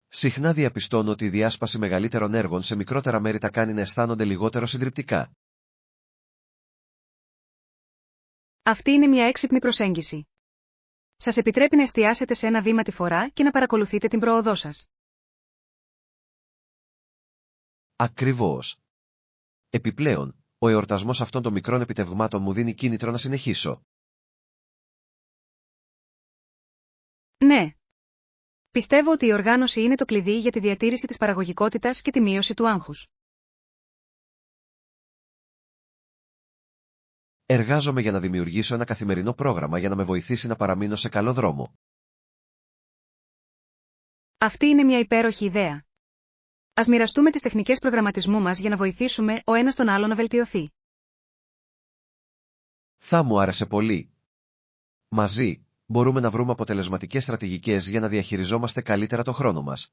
Συχνά διαπιστώνω ότι η διάσπαση μεγαλύτερων έργων σε μικρότερα μέρη τα κάνει να αισθάνονται λιγότερο συντριπτικά. Αυτή είναι μια έξυπνη προσέγγιση. Σας επιτρέπει να εστιάσετε σε ένα βήμα τη φορά και να παρακολουθείτε την πρόοδό σας. Ακριβώς. Επιπλέον, ο εορτασμός αυτών των μικρών επιτευγμάτων μου δίνει κίνητρο να συνεχίσω. Ναι. Πιστεύω ότι η οργάνωση είναι το κλειδί για τη διατήρηση της παραγωγικότητας και τη μείωση του άγχους. Εργάζομαι για να δημιουργήσω ένα καθημερινό πρόγραμμα για να με βοηθήσει να παραμείνω σε καλό δρόμο. Αυτή είναι μια υπέροχη ιδέα. Ας μοιραστούμε τις τεχνικές προγραμματισμού μας για να βοηθήσουμε ο ένας τον άλλο να βελτιωθεί. Θα μου άρεσε πολύ. Μαζί, μπορούμε να βρούμε αποτελεσματικές στρατηγικές για να διαχειριζόμαστε καλύτερα το χρόνο μας.